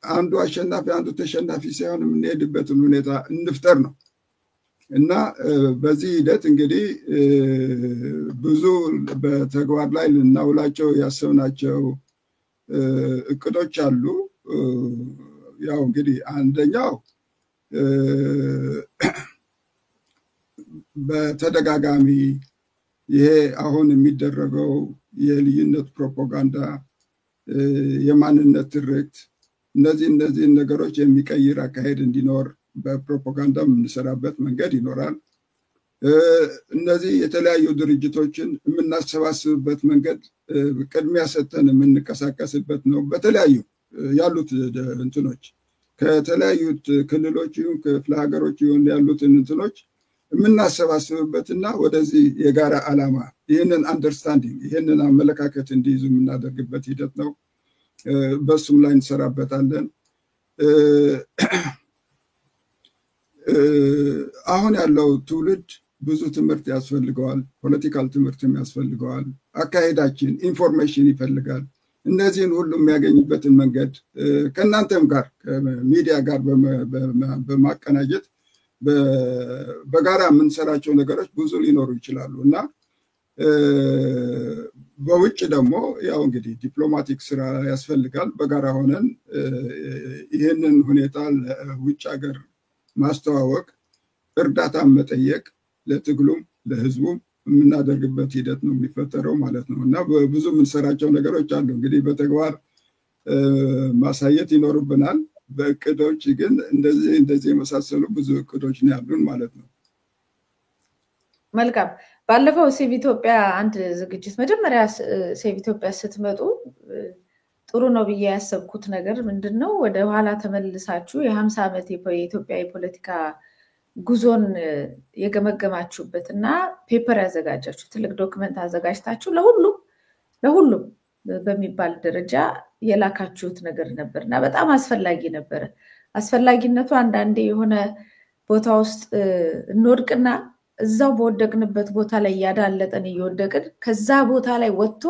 አንዱ አሸናፊ አንዱ ተሸናፊ ሳይሆን የምንሄድበትን ሁኔታ እንፍጠር ነው እና በዚህ ሂደት እንግዲህ ብዙ በተግባር ላይ ልናውላቸው ያሰብናቸው እቅዶች አሉ። ያው እንግዲህ አንደኛው በተደጋጋሚ ይሄ አሁን የሚደረገው የልዩነት ፕሮፓጋንዳ፣ የማንነት ትርክት እነዚህ ነገሮች የሚቀይር አካሄድ እንዲኖር በፕሮፓጋንዳ የምንሰራበት መንገድ ይኖራል። እነዚህ የተለያዩ ድርጅቶችን የምናሰባስብበት መንገድ ቅድሚያ ሰጥተን የምንቀሳቀስበት ነው። በተለያዩ ያሉት እንትኖች ከተለያዩት ክልሎች ይሁን ክፍለ ሀገሮች ይሁን ያሉትን እንትኖች የምናሰባስብበትና ወደዚህ የጋራ ዓላማ ይህንን አንደርስታንዲንግ ይህንን አመለካከት እንዲይዙ የምናደርግበት ሂደት ነው። በሱም ላይ እንሰራበታለን። አሁን ያለው ትውልድ ብዙ ትምህርት ያስፈልገዋል። ፖለቲካል ትምህርትም ያስፈልገዋል። አካሄዳችን ኢንፎርሜሽን ይፈልጋል። እነዚህን ሁሉ የሚያገኝበትን መንገድ ከእናንተም ጋር ከሚዲያ ጋር በማቀናጀት በጋራ የምንሰራቸው ነገሮች ብዙ ሊኖሩ ይችላሉ እና በውጭ ደግሞ ያው እንግዲህ ዲፕሎማቲክ ስራ ያስፈልጋል። በጋራ ሆነን ይህንን ሁኔታ ለውጭ ሀገር ማስተዋወቅ፣ እርዳታ መጠየቅ ለትግሉም ለህዝቡም የምናደርግበት ሂደት ነው የሚፈጠረው ማለት ነው እና ብዙ የምንሰራቸው ነገሮች አሉ። እንግዲህ በተግባር ማሳየት ይኖርብናል። በእቅዶች ግን እንደዚህ የመሳሰሉ ብዙ እቅዶች ነው ያሉን ማለት ነው። መልካም። ባለፈው ሴቭ ኢትዮጵያ አንድ ዝግጅት መጀመሪያ ሴቭ ኢትዮጵያ ስትመጡ ጥሩ ነው ብዬ ያሰብኩት ነገር ምንድነው ወደ ኋላ ተመልሳችሁ የ50 ዓመት የኢትዮጵያ የፖለቲካ ጉዞን የገመገማችሁበት እና ፔፐር ያዘጋጃችሁ ትልቅ ዶክመንት አዘጋጅታችሁ ለሁሉም በሚባል ደረጃ የላካችሁት ነገር ነበርና በጣም አስፈላጊ ነበር። አስፈላጊነቱ አንዳንዴ የሆነ ቦታ ውስጥ እንወድቅና እዛው በወደቅንበት ቦታ ላይ ያዳለጠን እየወደቅን ከዛ ቦታ ላይ ወጥቶ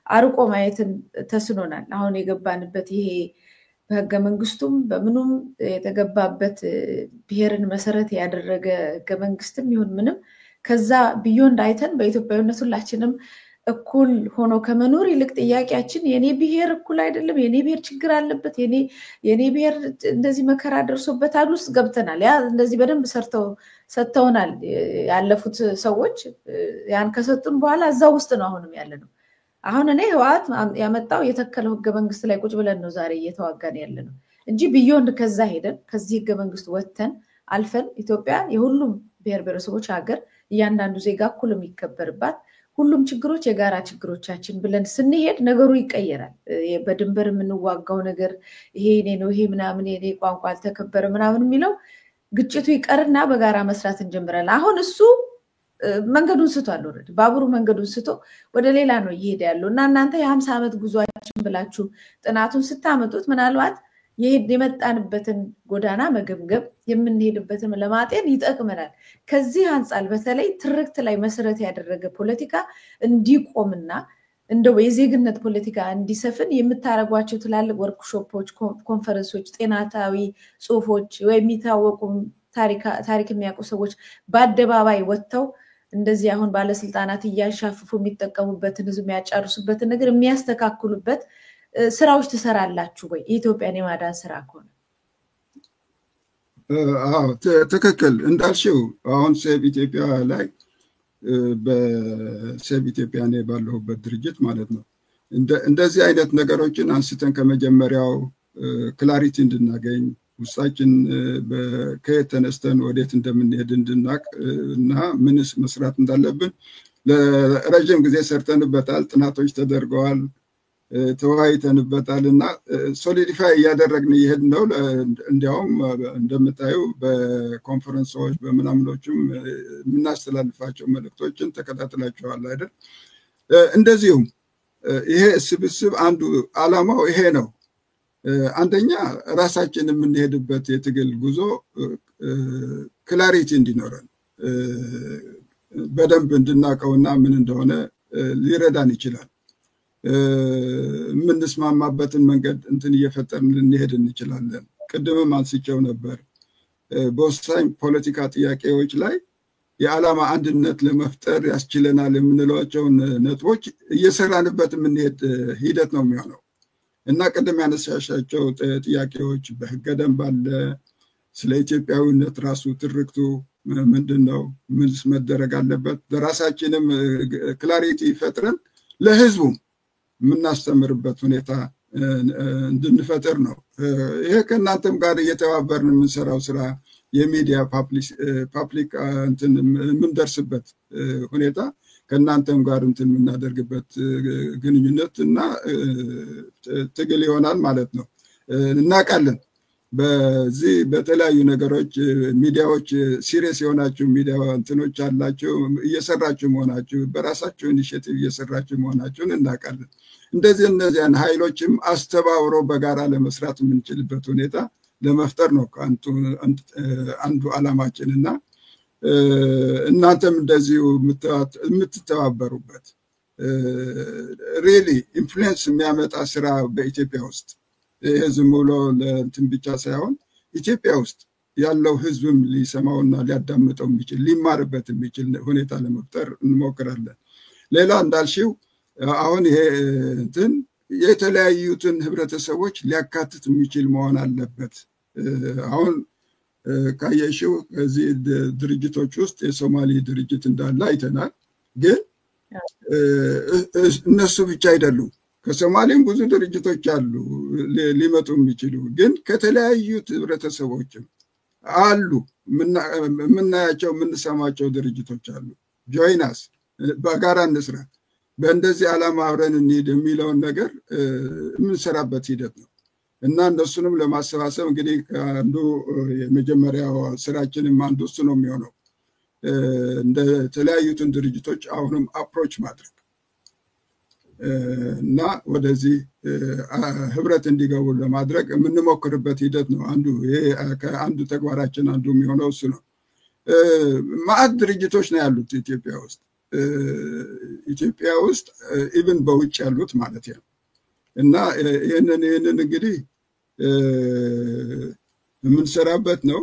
አርቆ ማየትን ተስኖናል። አሁን የገባንበት ይሄ በህገ መንግስቱም በምኑም የተገባበት ብሔርን መሰረት ያደረገ ህገ መንግስትም ይሁን ምንም ከዛ ቢዮንድ አይተን በኢትዮጵያዊነት ሁላችንም እኩል ሆኖ ከመኖር ይልቅ ጥያቄያችን የኔ ብሔር እኩል አይደለም፣ የኔ ብሔር ችግር አለበት፣ የኔ ብሔር እንደዚህ መከራ ደርሶበታል ውስጥ ገብተናል። ያ እንደዚህ በደንብ ሰጥተውናል ያለፉት ሰዎች። ያን ከሰጡን በኋላ እዛው ውስጥ ነው አሁንም ያለነው። አሁን እኔ ህወሓት ያመጣው የተከለው ህገ መንግስት ላይ ቁጭ ብለን ነው ዛሬ እየተዋጋን ያለነው እንጂ ቢዮንድ ከዛ ሄደን ከዚህ ህገ መንግስት ወጥተን አልፈን ኢትዮጵያ የሁሉም ብሔር ብሔረሰቦች ሀገር እያንዳንዱ ዜጋ እኩል የሚከበርባት ሁሉም ችግሮች የጋራ ችግሮቻችን ብለን ስንሄድ ነገሩ ይቀየራል። በድንበር የምንዋጋው ነገር ይሄ እኔ ነው ይሄ ምናምን የኔ ቋንቋ አልተከበረ ምናምን የሚለው ግጭቱ ይቀርና በጋራ መስራት እንጀምራለን። አሁን እሱ መንገዱን ስቷል። ኦሬዲ ባቡሩ መንገዱን ስቶ ወደ ሌላ ነው እየሄደ ያለው እና እናንተ የ50 ዓመት ጉዟችን ብላችሁ ጥናቱን ስታመጡት ምናልባት የመጣንበትን ጎዳና መገምገም የምንሄድበትን ለማጤን ይጠቅመናል። ከዚህ አንጻር በተለይ ትርክት ላይ መሰረት ያደረገ ፖለቲካ እንዲቆምና እንደው የዜግነት ፖለቲካ እንዲሰፍን የምታረጓቸው ትላልቅ ወርክሾፖች፣ ኮንፈረንሶች፣ ጤናታዊ ጽሁፎች ወይ የሚታወቁ ታሪክ የሚያውቁ ሰዎች በአደባባይ ወጥተው እንደዚህ አሁን ባለስልጣናት እያሻፍፉ የሚጠቀሙበትን ህዝብ የሚያጫርሱበትን ነገር የሚያስተካክሉበት ስራዎች ትሰራላችሁ ወይ? የኢትዮጵያን የማዳን ስራ ከሆነ አዎ ትክክል እንዳልሽው አሁን ሴቭ ኢትዮጵያ ላይ በሴቭ ኢትዮጵያ ነው ባለሁበት ድርጅት ማለት ነው እንደዚህ አይነት ነገሮችን አንስተን ከመጀመሪያው ክላሪቲ እንድናገኝ ውስጣችን ከየት ተነስተን ወዴት እንደምንሄድ እንድናቅ እና ምንስ መስራት እንዳለብን ለረጅም ጊዜ ሰርተንበታል ጥናቶች ተደርገዋል ተወያይተንበታል እና ሶሊዲፋይ ያደረግን ይሄድ ነው እንዲያውም እንደምታዩ በኮንፈረንሶች በመናምኖችም ምናስተላልፋቸው መልእክቶችን ተከታትላችኋል አይደል እንደዚሁም ይሄ ስብስብ አንዱ ዓላማው ይሄ ነው አንደኛ ራሳችን የምንሄድበት የትግል ጉዞ ክላሪቲ እንዲኖረን በደንብ እንድናቀውና ምን እንደሆነ ሊረዳን ይችላል ምንስማማበትን መንገድ እንትን እየፈጠርን ልንሄድ እንችላለን ቅድምም አንስቼው ነበር በወሳኝ ፖለቲካ ጥያቄዎች ላይ የዓላማ አንድነት ለመፍጠር ያስችለናል የምንሏቸውን ነጥቦች እየሰራንበት የምንሄድ ሂደት ነው የሚሆነው እና ቅድም ያነሳሻቸው ጥያቄዎች በህገ ደንብ አለ ስለ ኢትዮጵያዊነት ራሱ ትርክቱ ምንድነው ምንስ መደረግ አለበት ለራሳችንም ክላሪቲ ፈጥረን ለህዝቡ ምናስተምርበት ሁኔታ እንድንፈጥር ነው ይሄ ከናንተም ጋር እየተባበርን የምንሰራው ስራ የሚዲያ ፐብሊክ እንትን ምንደርስበት ሁኔታ ከናንተም ጋር እንትን ምናደርግበት ግንኙነት እና ትግል ይሆናል ማለት ነው እናቃለን በዚህ በተለያዩ ነገሮች ሚዲያዎች ሲሪየስ የሆናችሁ ሚዲያ እንትኖች አላችሁ እየሰራችሁ መሆናችሁ በራሳችሁ ኢኒሺዬቲቭ እየሰራችሁ መሆናችሁን እናቃለን እንደዚህ እነዚያን ኃይሎችም አስተባብሮ በጋራ ለመስራት የምንችልበት ሁኔታ ለመፍጠር ነው አንዱ ዓላማችንና እናንተም እንደዚሁ የምትተባበሩበት ሪሊ ኢንፍሉዌንስ የሚያመጣ ስራ በኢትዮጵያ ውስጥ ይሄ ዝም ብሎ ለእንትን ብቻ ሳይሆን ኢትዮጵያ ውስጥ ያለው ህዝብም ሊሰማውና ሊያዳምጠው የሚችል ሊማርበት የሚችል ሁኔታ ለመፍጠር እንሞክራለን ሌላ እንዳልሽው አሁን ይሄ እንትን የተለያዩትን ህብረተሰቦች ሊያካትት የሚችል መሆን አለበት አሁን ካየሽው ከዚህ ድርጅቶች ውስጥ የሶማሊ ድርጅት እንዳለ አይተናል ግን እነሱ ብቻ አይደሉም ከሶማሊም ብዙ ድርጅቶች አሉ ሊመጡ የሚችሉ ግን ከተለያዩት ህብረተሰቦችም አሉ ምናያቸው ምንሰማቸው ድርጅቶች አሉ ጆይናስ በጋራ እንስራ በእንደዚህ ዓላማ አብረን እንሂድ የሚለውን ነገር ምንሰራበት ሂደት ነው እና እነሱንም ለማሰባሰብ እንግዲህ አንዱ የመጀመሪያው ስራችንም አንዱ እሱ ነው የሚሆነው እንደ ተለያዩትን ድርጅቶች አሁንም አፕሮች ማድረግ እና ወደዚህ ህብረት እንዲገቡ ለማድረግ የምንሞክርበት ሂደት ነው አንዱ ይሄ ከአንዱ ተግባራችን አንዱ የሚሆነው እሱ ነው ማዕት ድርጅቶች ነው ያሉት ኢትዮጵያ ውስጥ ኢቭን በውጭ ያሉት ማለት ነው እና ይሄንን እንግዲህ የምንሰራበት ነው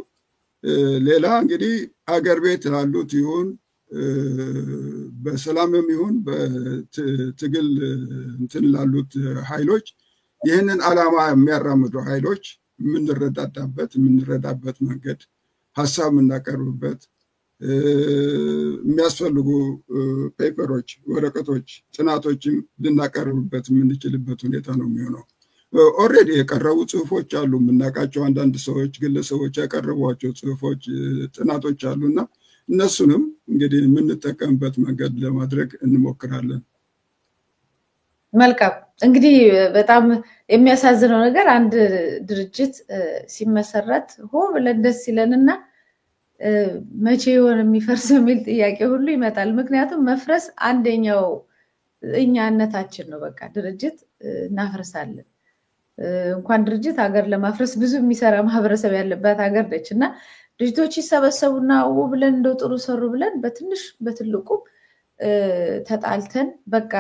ሌላ እንግዲህ አገር ቤት ያሉት ይሁን በሰላምም ይሁን በትግል እንትን ላሉት ኃይሎች ይሄንን ዓላማ የሚያራምዱ ኃይሎች የምንረዳበት መንገድ ሐሳብ እናቀርብበት የሚያስፈልጉ ፔፐሮች ወረቀቶች ጥናቶችም ልናቀርብበት የምንችልበት ሁኔታ ነው የሚሆነው ኦሬዲ የቀረቡ ጽሁፎች አሉ ምናቃቸው አንዳንድ ሰዎች ግለሰቦች ያቀረቧቸው ጽሁፎች ጥናቶች አሉና እነሱንም እንግዲህ የምንጠቀምበት መንገድ ለማድረግ እንሞክራለን መልካም እንግዲህ በጣም የሚያሳዝነው ነገር አንድ ድርጅት ሲመሰረት ብለን ደስ ይለንና መቼ ይሆን የሚፈርስ የሚል ጥያቄ ሁሉ ይመጣል ምክንያቱም መፍረስ አንደኛው እኛነታችን ነው በቃ ድርጅት እናፈርሳለን እንኳን ድርጅት ሀገር ለማፍረስ ብዙ የሚሰራ ማህበረሰብ ያለበት ሀገር ነችና ድርጅቶች ይሰበሰቡና ብለን እንደው ጥሩ ሰሩ ብለን በትንሽ በትልቁ ተጣልተን በቃ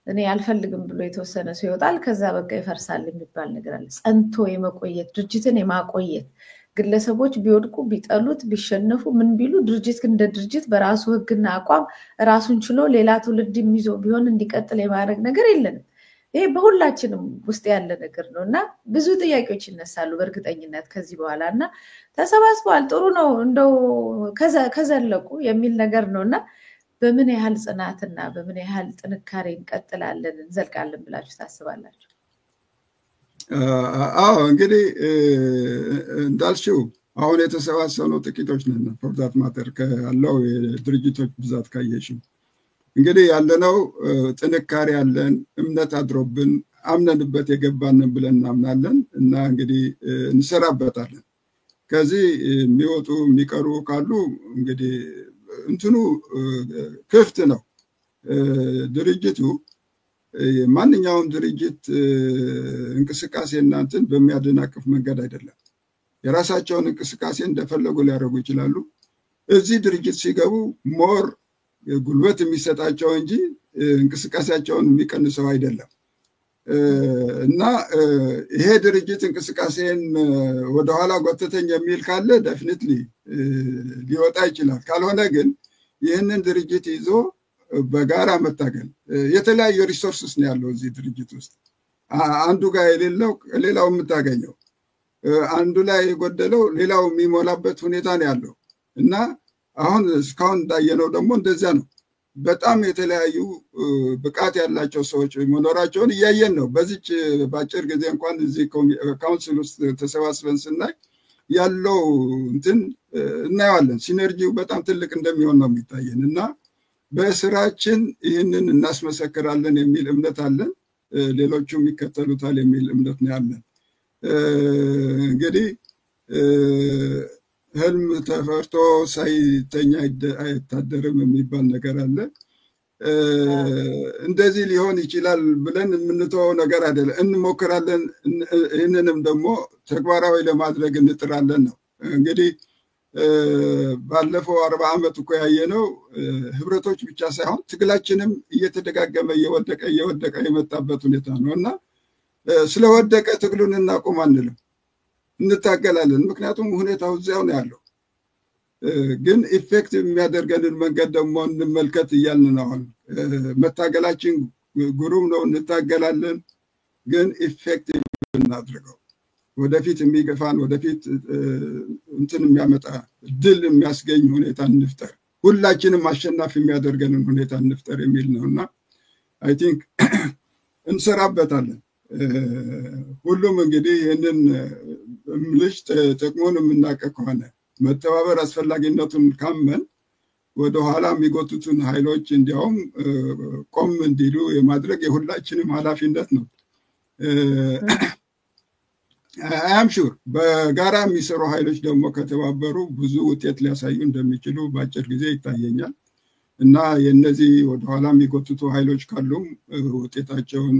እኔ አልፈልግም ብሎ የተወሰነ ሰው ይወጣል ከዛ በቃ ይፈርሳል የሚባል ነገር አለ ጸንቶ የመቆየት ድርጅትን የማቆየት ግለሰቦች ቢወድቁ ቢጠሉት ቢሸነፉ ምን ቢሉ ድርጅት እንደ ድርጅት በራሱ ህግና አቋም ራሱን ችሎ ሌላ ትውልድ የሚይዘው ቢሆን እንዲቀጥል የማድረግ ነገር የለንም ይሄ በሁላችንም ውስጥ ያለ ነገር ነውና ብዙ ጥያቄዎች ይነሳሉ በእርግጠኝነት ከዚህ በኋላና ተሰባስበዋል ጥሩ ነው እንደው ከዘለቁ የሚል ነገር ነውና በምን ያህል ጽናትና በምን ያህል ጥንካሬ እንቀጥላለን እንዘልቃለን ብላችሁ ታስባላችሁ እንግዲህ እንዳልሽው አሁን የተሰባሰኑ ጥቂቶች ነን ፎር ዛት ማተር ካለው የድርጅቶች ብዛት ካየሽው እንግዲህ ያለነው ጥንካሬ ያለን እምነት አድሮብን አምነንበት የገባንን ብለን እናምናለን እና እንግዲህ እንሰራበታለን። ከዚህ የሚወጡ የሚቀሩ ካሉ እንግዲህ እንትኑ ክፍት ነው። ድርጅቱ ማንኛውም ድርጅት እንቅስቃሴ እናንተን በሚያደናቅፍ መንገድ አይደለም። የራሳቸውን እንቅስቃሴ እንደፈለጉ ሊያደርጉ ይችላሉ። እዚህ ድርጅት ሲገቡ ሞር ጉልበት የሚሰጣቸው እንጂ እንቅስቃሴያቸውን የሚቀንሰው አይደለም እና ይሄ ድርጅት እንቅስቃሴን ወደኋላ ጎተተኝ የሚል ካለ ዴፊኒትሊ ሊወጣ ይችላል። ካልሆነ ግን ይህንን ድርጅት ይዞ በጋራ መታገል የተለያዩ ሪሶርስስ ነው ያለው እዚህ ድርጅት ውስጥ አንዱ ጋር የሌለው ሌላው የምታገኘው አንዱ ላይ የጎደለው ሌላው የሚሞላበት ሁኔታ ነው ያለው እና አሁን እስካሁን እንዳየነው ደግሞ እንደዚያ ነው። በጣም የተለያዩ ብቃት ያላቸው ሰዎች መኖራቸውን እያየን ነው። በዚች ባጭር ጊዜ እንኳን እዚህ ካውንስል ውስጥ ተሰባስበን ስናይ ያለው እንትን እናየዋለን። ሲነርጂው በጣም ትልቅ እንደሚሆን ነው የሚታየን እና በስራችን ይህንን እናስመሰክራለን የሚል እምነት አለን። ሌሎቹም ይከተሉታል የሚል እምነት ነው ያለን። እንግዲህ ህልም ተፈርቶ ሳይተኛ አይታደርም የሚባል ነገር አለ። እንደዚህ ሊሆን ይችላል ብለን የምንተወው ነገር አይደለም። እንሞክራለን። ይህንንም ደግሞ ተግባራዊ ለማድረግ እንጥራለን ነው። እንግዲህ ባለፈው 40 ዓመት እኮ ያየነው ህብረቶች ብቻ ሳይሆን ትግላችንም እየተደጋገመ እየወደቀ የመጣበት ሁኔታ ነው እና ስለወደቀ ትግሉን እናቆም አንልም፣ እንታገላለን። ምክንያቱም ሁኔታው እዚያው ነው ያለው። ግን ኢፌክቲቭ የሚያደርገንን መንገድ ደግሞ እንመልከት እያልን ነው። መታገላችን ግሩም ነው፣ እንታገላለን። ግን ኢፌክቲቭ እናድርገው። ወደፊት የሚገፋን ወደፊት እንትን የሚያመጣ ድል የሚያስገኝ ሁኔታ እንፍጠር፣ ሁላችንም አሸናፊ የሚያደርገንን ሁኔታ እንፍጠር የሚል ነውና አይ ቲንክ እንሰራበታለን። ሁሉም እንግዲህ ይህንን ምልሽ ጥቅሙን የምናውቅ ከሆነ መተባበር አስፈላጊነቱን ካመን ወደኋላ የሚጎቱትን ኃይሎች እንዲያውም ቆም እንዲሉ የማድረግ የሁላችንም ኃላፊነት ነው። አም ሹር በጋራ የሚሰሩ ኃይሎች ደግሞ ከተባበሩ ብዙ ውጤት ሊያሳዩ እንደሚችሉ በአጭር ጊዜ ይታየኛል እና የነዚህ ወደኋላ የሚጎቱቱ ኃይሎች ካሉም ውጤታቸውን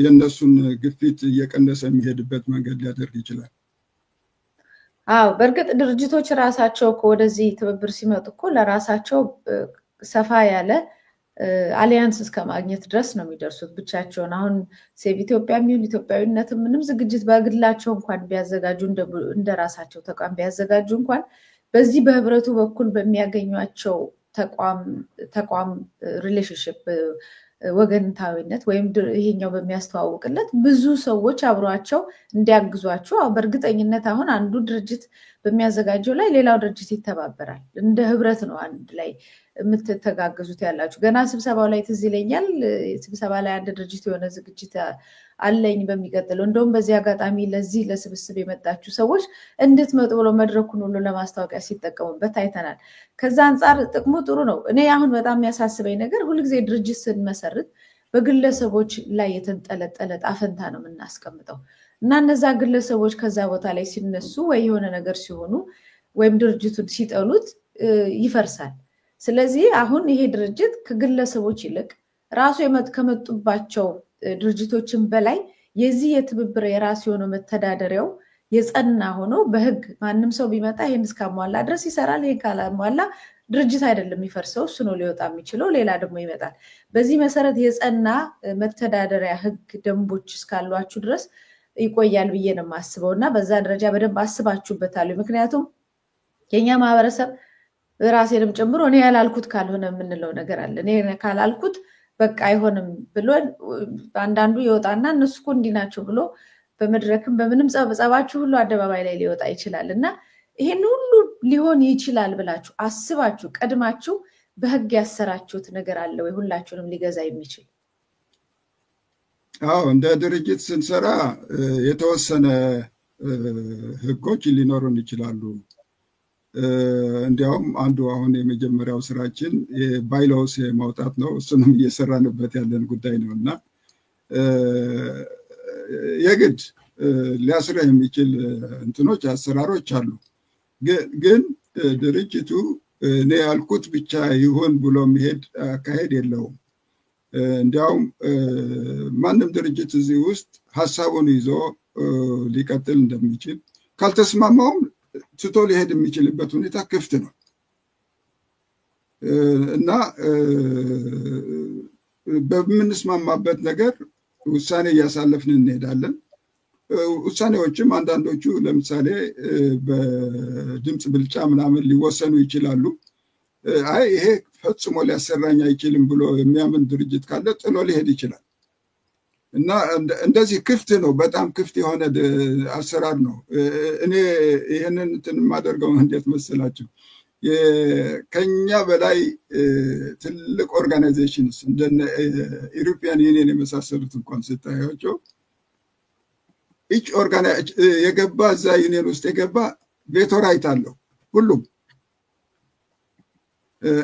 የነሱን ግፊት እየቀነሰ የሚሄድበት መንገድ ሊያደርግ ይችላል። አዎ በእርግጥ ድርጅቶች ራሳቸው ወደዚህ ትብብር ሲመጡ እኮ ለራሳቸው ሰፋ ያለ አሊያንስ እስከ ማግኘት ድረስ ነው የሚደርሱት ብቻቸውን። አሁን ሴቭ ኢትዮጵያ የሚሆን ኢትዮጵያዊነትም ምንም ዝግጅት በግላቸው እንኳን ቢያዘጋጁ እንደራሳቸው ተቋም ቢያዘጋጁ እንኳን በዚህ በህብረቱ በኩል በሚያገኟቸው ተቋም ሪሌሽንሽፕ ወገንታዊነት ወይም ይሄኛው በሚያስተዋውቅለት ብዙ ሰዎች አብሯቸው እንዲያግዟቸው በእርግጠኝነት አሁን አንዱ ድርጅት በሚያዘጋጀው ላይ ሌላው ድርጅት ይተባበራል። እንደ ህብረት ነው አንድ ላይ የምትተጋገዙት ያላችሁ። ገና ስብሰባው ላይ ትዝ ይለኛል ስብሰባ ላይ አንድ ድርጅት የሆነ ዝግጅት አለኝ በሚቀጥለው እንደውም በዚህ አጋጣሚ ለዚህ ለስብስብ የመጣችሁ ሰዎች እንድትመጡ ብሎ መድረኩን ሁሉ ለማስታወቂያ ሲጠቀሙበት አይተናል። ከዛ አንፃር ጥቅሙ ጥሩ ነው። እኔ አሁን በጣም የሚያሳስበኝ ነገር ሁልጊዜ ድርጅት ስንመሰርት በግለሰቦች ላይ የተንጠለጠለ ጣፈንታ ነው የምናስቀምጠው እና እነዛ ግለሰቦች ከዛ ቦታ ላይ ሲነሱ ወይ የሆነ ነገር ሲሆኑ ወይም ድርጅቱን ሲጠሉት ይፈርሳል። ስለዚህ አሁን ይሄ ድርጅት ከግለሰቦች ይልቅ ራሱ ከመጡባቸው ድርጅቶችን በላይ የዚህ የትብብር የራሱ የሆነ መተዳደሪያው የጸና ሆኖ በህግ ማንም ሰው ቢመጣ ይሄን እስካሟላ ድረስ ይሰራል። ይሄ ካላሟላ ድርጅት አይደለም የሚፈርሰው፣ እሱ ነው ሊወጣ የሚችለው፣ ሌላ ደግሞ ይመጣል። በዚህ መሰረት የጸና መተዳደሪያ ህግ ደንቦች እስካሏችሁ ድረስ ይቆያል ብዬ ነው የማስበውና በዛ ደረጃ በደንብ አስባችሁበታል። ምክንያቱም የኛ ማህበረሰብ ራሴንም ጨምሮ እኔ ያላልኩት ካልሆነ የምንለው ነገር አለ። እኔ ካላልኩት በቃ አይሆንም ብሎ አንዳንዱ ይወጣና እነሱ እኮ እንዲህ ናቸው ብሎ በመድረክም በምንም ጸባችሁ ሁሉ አደባባይ ላይ ሊወጣ ይችላል እና ይሄን ሁሉ ሊሆን ይችላል ብላችሁ አስባችሁ ቀድማችሁ በህግ ያሰራችሁት ነገር አለ ወይ ሁላችሁንም ሊገዛ የሚችል? አዎ እንደ ድርጅት ስንሰራ የተወሰነ ህጎች ሊኖሩን ይችላሉ። እንዲያውም አንዱ አሁን የመጀመሪያው ስራችን ባይሎስ ማውጣት ነው። እሱንም እየሰራንበት ያለን ጉዳይ ነውና የግድ ሊያስረህ የሚችል እንትኖች አሰራሮች አሉ። ግን ድርጅቱ እኔ ያልኩት ብቻ ይሁን ብሎ መሄድ አካሄድ የለውም። እንዲያውም ማንም ድርጅት እዚህ ውስጥ ሐሳቡን ይዞ ሊቀጥል እንደሚችል ካልተስማማውም ትቶ ሊሄድ የሚችልበት ሁኔታ ክፍት ነው እና በምንስማማበት ነገር ውሳኔ እያሳለፍን እንሄዳለን። ውሳኔዎችም አንዳንዶቹ ለምሳሌ በድምፅ ብልጫ ምናምን ሊወሰኑ ይችላሉ። አይ ይሄ ፈጽሞ ሊያሰራኝ አይችልም ብሎ የሚያምን ድርጅት ካለ ጥሎ ሊሄድ ይችላል እና እንደዚህ ክፍት ነው። በጣም ክፍት የሆነ አሰራር ነው። እኔ ይሄንን እንትን የማደርገው እንዴት መሰላችሁ? ከኛ በላይ ትልቅ ኦርጋናይዜሽንስ እንደነ ኢሮፒያን ዩኒየን የመሳሰሉት እንኳን ስታያቸው ኢች የገባ እዛ ዩኒየን ውስጥ የገባ ቬቶ ራይት አለው ሁሉም።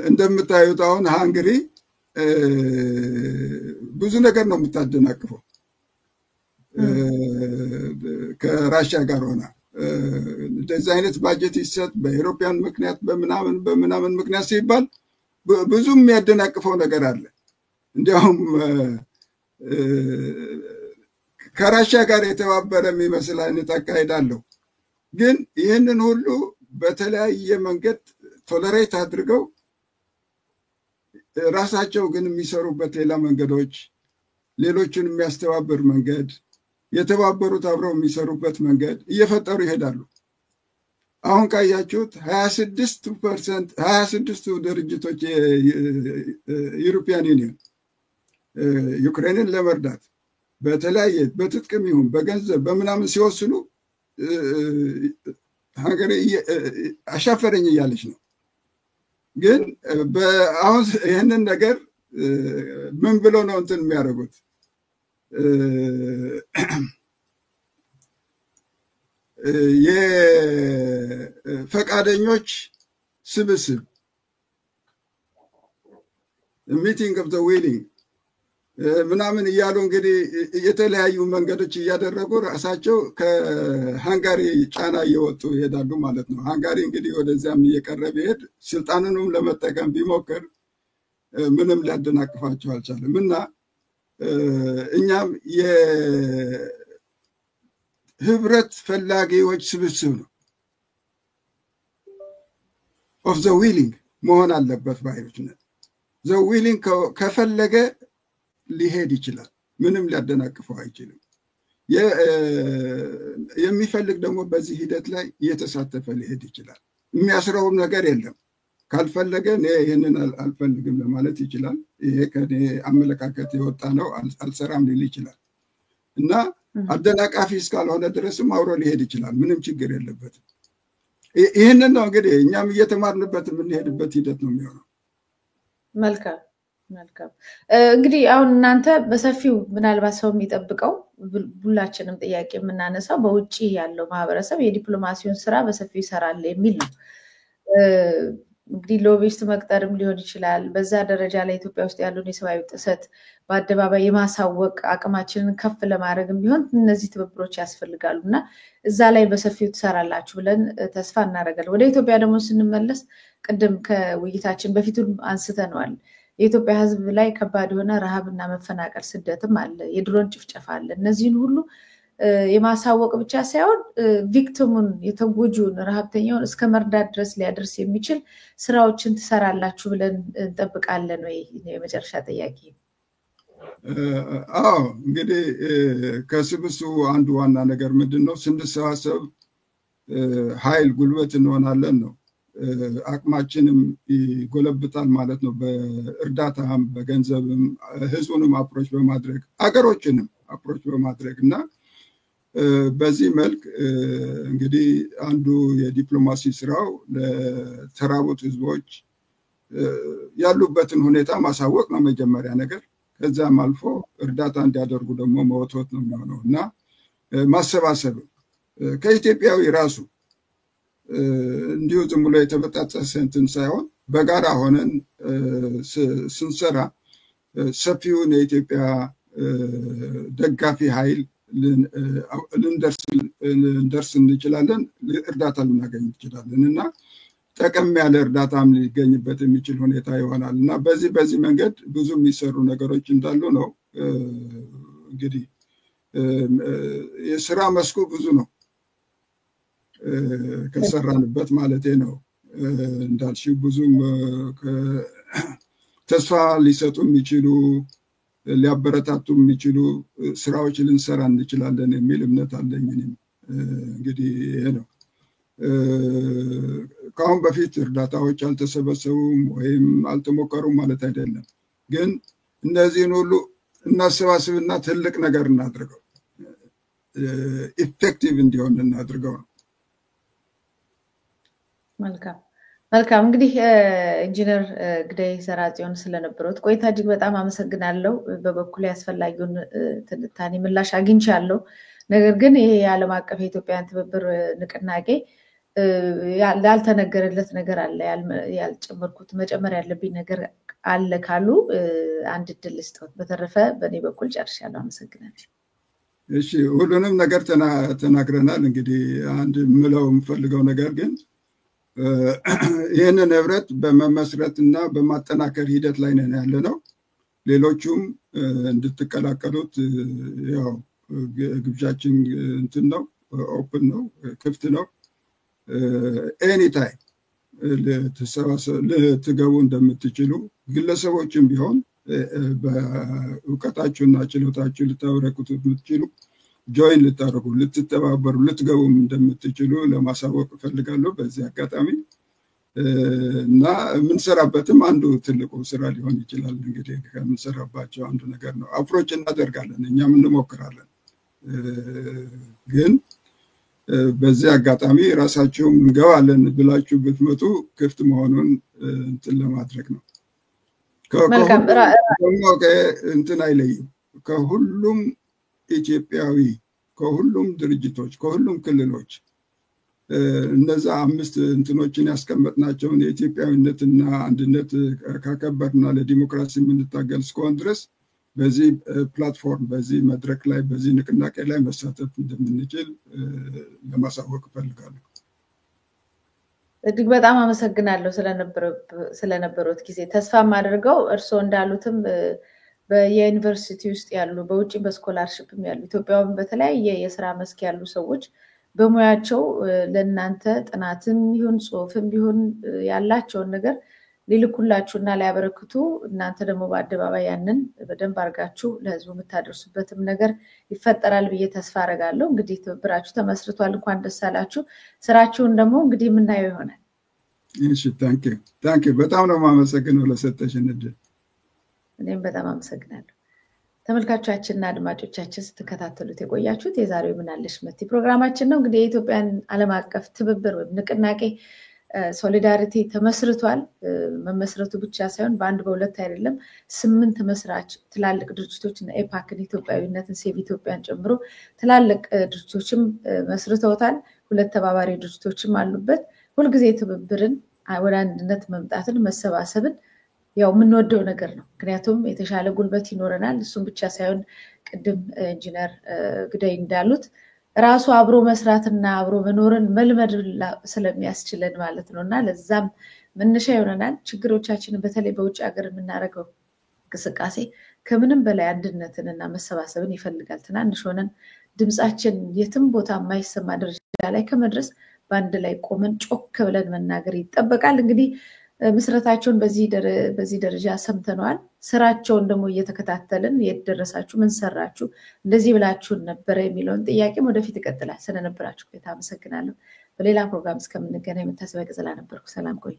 እንደምታዩት አሁን ሃንገሪ ብዙ ነገር ነው የምታደናቅፈው ከራሽያ ጋር ሆና እንደዚህ አይነት ባጀት ይሰጥ በኢሮፒያን ምክንያት በምናምን ምክንያት ሲባል ብዙ የሚያደናቅፈው ነገር አለ። እንዲያውም ከራሽያ ጋር የተባበረ የሚመስል አይነት አካሄድ አለው። ግን ይህንን ሁሉ በተለያየ መንገድ ቶለሬት አድርገው ራሳቸው ግን የሚሰሩበት ሌላ መንገዶች፣ ሌሎችን የሚያስተባብር መንገድ፣ የተባበሩት አብረው የሚሰሩበት መንገድ እየፈጠሩ ይሄዳሉ። አሁን ካያችሁት 26% ድርጅቶች የዩሮፒያን ዩኒየን ዩክሬንን ለመርዳት በተለያየ በትጥቅም ይሁን በገንዘብ በምናምን ሲወስኑ ሃንገሪ አሻፈረኝ እያለች ነው። ግን አሁን ይህንን ነገር ምን ብሎ ነው እንትን የሚያደርጉት? የፈቃደኞች ስብስብ ሚቲንግ ኦፍ ዘ ዊሊንግ ምናምን እያሉ እንግዲህ የተለያዩ መንገዶች እያደረጉ ራሳቸው ከሃንጋሪ ጫና እየወጡ ይሄዳሉ ማለት ነው። ሃንጋሪ እንግዲህ ወደዚያም እየቀረበ ይሄድ ስልጣንንም ለመጠቀም ቢሞክር ምንም ሊያደናቅፋቸው አልቻለም እና እኛም የህብረት ፈላጊዎች ስብስብ ነው ኦፍ ዘ ዊሊንግ መሆን አለበት ባዮች ነን። ዘ ዊሊንግ ከፈለገ ሊሄድ ይችላል። ምንም ሊያደናቅፈው አይችልም። የሚፈልግ ደግሞ በዚህ ሂደት ላይ እየተሳተፈ ሊሄድ ይችላል። የሚያስረውም ነገር የለም። ካልፈለገ እኔ ይህንን አልፈልግም ለማለት ይችላል። ይሄ ከኔ አመለካከት የወጣ ነው አልሰራም ሊል ይችላል እና አደናቃፊ እስካልሆነ ድረስም አብሮ ሊሄድ ይችላል። ምንም ችግር የለበትም። ይህንን ነው እንግዲህ እኛም እየተማርንበት የምንሄድበት ሂደት ነው የሚሆነው። መልካም እንግዲህ አሁን እናንተ በሰፊው ምናልባት ሰው የሚጠብቀው ሁላችንም ጥያቄ የምናነሳው በውጪ ያለው ማህበረሰብ የዲፕሎማሲውን ስራ በሰፊው ይሰራል የሚል ነው። እንግዲህ ሎቢስት መቅጠርም ሊሆን ይችላል። በዛ ደረጃ ላይ ኢትዮጵያ ውስጥ ያለውን የሰብአዊ ጥሰት በአደባባይ የማሳወቅ አቅማችንን ከፍ ለማድረግም ቢሆን እነዚህ ትብብሮች ያስፈልጋሉ እና እዛ ላይ በሰፊው ትሰራላችሁ ብለን ተስፋ እናደርጋለን። ወደ ኢትዮጵያ ደግሞ ስንመለስ ቅድም ከውይይታችን በፊቱም አንስተነዋል። የኢትዮጵያ ሕዝብ ላይ ከባድ የሆነ ረሃብና መፈናቀል ስደትም አለ፣ የድሮን ጭፍጨፋ አለ። እነዚህን ሁሉ የማሳወቅ ብቻ ሳይሆን ቪክቲሙን የተጎጂውን ረሃብተኛውን እስከ መርዳት ድረስ ሊያደርስ የሚችል ስራዎችን ትሰራላችሁ ብለን እንጠብቃለን ወይ? የመጨረሻ ጥያቄ። አዎ እንግዲህ ከስብስቡ አንዱ ዋና ነገር ምንድነው? ስንሰባሰብ ኃይል ጉልበት እንሆናለን ነው። አቅማችንም ይጎለብታል ማለት ነው። በእርዳታም በገንዘብም ህዝቡንም አፕሮች በማድረግ አገሮችንም አፕሮች በማድረግ እና በዚህ መልክ እንግዲህ አንዱ የዲፕሎማሲ ስራው ለተራቡት ህዝቦች ያሉበትን ሁኔታ ማሳወቅ ነው መጀመሪያ ነገር። ከዛም አልፎ እርዳታ እንዲያደርጉ ደግሞ መወትወት ነው የሚሆነው እና ማሰባሰብ ከኢትዮጵያዊ ራሱ እንዲሁ ዝም ብሎ የተበጣጠሰ እንትን ሳይሆን በጋራ ሆነን ስንሰራ ሰፊውን የኢትዮጵያ ደጋፊ ኃይል ልንደርስ እንችላለን፣ እርዳታ ልናገኝ እንችላለን እና ጠቀም ያለ እርዳታም ሊገኝበት የሚችል ሁኔታ ይሆናል እና በዚህ መንገድ ብዙ የሚሰሩ ነገሮች እንዳሉ ነው። እንግዲህ የስራ መስኩ ብዙ ነው ከሰራንበት ማለቴ ነው። እንዳልሽው ብዙም ተስፋ ሊሰጡ የሚችሉ ሊያበረታቱ የሚችሉ ስራዎች ልንሰራ እንችላለን የሚል እምነት አለኝ። እንግዲህ ይሄ ነው። ከአሁን በፊት እርዳታዎች አልተሰበሰቡም ወይም አልተሞከሩም ማለት አይደለም፣ ግን እነዚህን ሁሉ እናሰባስብና ትልቅ ነገር እናድርገው፣ ኢፌክቲቭ እንዲሆን እናድርገው ነው። መልካም እንግዲህ ኢንጂነር ግዳይ ዘርአጽዮን ስለነበሩት ቆይታ እጅግ በጣም አመሰግናለሁ። በበኩል ያስፈልጋውን ትንታኔ ምላሽ አግኝቻለሁ። ነገር ግን ይሄ የዓለም አቀፍ የኢትዮጵያን ትብብር ንቅናቄ ያልተነገረለት ነገር አለ፣ ያልጨመርኩት መጨመር ያለብኝ ነገር አለ ካሉ አንድ እድል ልስጥዎት። በተረፈ በእኔ በኩል ጨርሻለሁ። አመሰግናለሁ። እሺ፣ ሁሉንም ነገር ተናግረናል። እንግዲህ አንድ ምለው የምፈልገው ነገር ግን ይህንን ህብረት በመመስረት እና በማጠናከር ሂደት ላይ ነን ያለ ነው። ሌሎቹም እንድትቀላቀሉት ያው ግብዣችን እንትን ነው፣ ኦፕን ነው፣ ክፍት ነው። ኤኒታይም ልትገቡ እንደምትችሉ ግለሰቦችም ቢሆን በእውቀታችሁና ችሎታችሁ ልታበረክቱ የምትችሉ ጆይን ልታደርጉ፣ ልትተባበሩ፣ ልትገቡም እንደምትችሉ ለማሳወቅ እፈልጋለሁ በዚህ አጋጣሚ እና የምንሰራበትም አንዱ ትልቁ ስራ ሊሆን ይችላል። እንግዲህ ከምንሰራባቸው አንዱ ነገር ነው። አፕሮች እናደርጋለን፣ እኛም እንሞክራለን። ግን በዚህ አጋጣሚ ራሳችሁም እንገባለን ብላችሁ ብትመጡ ክፍት መሆኑን እንትን ለማድረግ ነው። እንትን አይለይም። ከሁሉም ኢትዮጵያዊ፣ ከሁሉም ድርጅቶች፣ ከሁሉም ክልሎች እነዛ 5 እንትኖችን ያስቀመጥናቸውን የኢትዮጵያዊነትና አንድነት ካከበርና ለዲሞክራሲ የምንታገል እስከሆን ድረስ በዚህ ፕላትፎርም፣ በዚህ መድረክ ላይ፣ በዚህ ንቅናቄ ላይ መሳተፍ እንደምንችል ለማሳወቅ እፈልጋለሁ። እጅግ በጣም አመሰግናለሁ ስለነበሩት ጊዜ። ተስፋ ማድርገው እርስዎ እንዳሉትም በዩኒቨርሲቲ ውስጥ ያሉ በውጭ በስኮላርሺፕም ያሉ ኢትዮጵያውያን በተለያየ የስራ መስክ ያሉ ሰዎች በሙያቸው ለእናንተ ጥናትም ይሁን ጽሁፍም ቢሆን ያላቸውን ነገር ሊልኩላችሁና ሊያበረክቱ፣ እናንተ ደግሞ በአደባባይ ያንን በደንብ አድርጋችሁ ለህዝቡ የምታደርሱበትም ነገር ይፈጠራል ብዬ ተስፋ አደርጋለሁ። እንግዲህ ትብብራችሁ ተመስርቷል። እንኳን ደስ አላችሁ። ስራችሁን ደግሞ እንግዲህ የምናየው ይሆናል። እሺ፣ ታንኪ በጣም ነው የማመሰግነው ለሰጠሽን እድል። እኔም በጣም አመሰግናለሁ። ተመልካቾቻችንና አድማጮቻችን ስትከታተሉት የቆያችሁት የዛሬው ምን አለሽ መቲ ፕሮግራማችን ነው። እንግዲህ የኢትዮጵያን ዓለም አቀፍ ትብብር ንቅናቄ ሶሊዳሪቲ ተመስርቷል። መመስረቱ ብቻ ሳይሆን በአንድ በሁለት አይደለም፣ 8 መስራች ትላልቅ ድርጅቶች እና ኤፓክን፣ ኢትዮጵያዊነትን፣ ሴቭ ኢትዮጵያን ጨምሮ ትላልቅ ድርጅቶችም መስርተውታል። 2 ተባባሪ ድርጅቶችም አሉበት። ሁልጊዜ ትብብርን፣ ወደ አንድነት መምጣትን፣ መሰባሰብን ያው የምንወደው ነገር ነው። ምክንያቱም የተሻለ ጉልበት ይኖረናል። እሱም ብቻ ሳይሆን ቅድም ኢንጂነር ግዳይ እንዳሉት ራሱ አብሮ መስራትና አብሮ መኖርን መልመድ ስለሚያስችለን ማለት ነው እና ለዛም መነሻ ይሆነናል። ችግሮቻችንን በተለይ በውጭ ሀገር የምናደርገው እንቅስቃሴ ከምንም በላይ አንድነትንና መሰባሰብን ይፈልጋል። ትናንሽ ሆነን ድምፃችን የትም ቦታ የማይሰማ ደረጃ ላይ ከመድረስ በአንድ ላይ ቆመን ጮክ ብለን መናገር ይጠበቃል። እንግዲህ ምስረታቸውን በዚህ ደረጃ ሰምተነዋል። ስራቸውን ደግሞ እየተከታተልን የት ደረሳችሁ፣ ምን ሰራችሁ፣ እንደዚህ ብላችሁን ነበረ የሚለውን ጥያቄም ወደፊት ይቀጥላል። ስለነበራችሁ ቆይታ አመሰግናለሁ። በሌላ ፕሮግራም እስከምንገናኝ መታሰቢያ ገዘላ ነበርኩ። ሰላም ቆይ።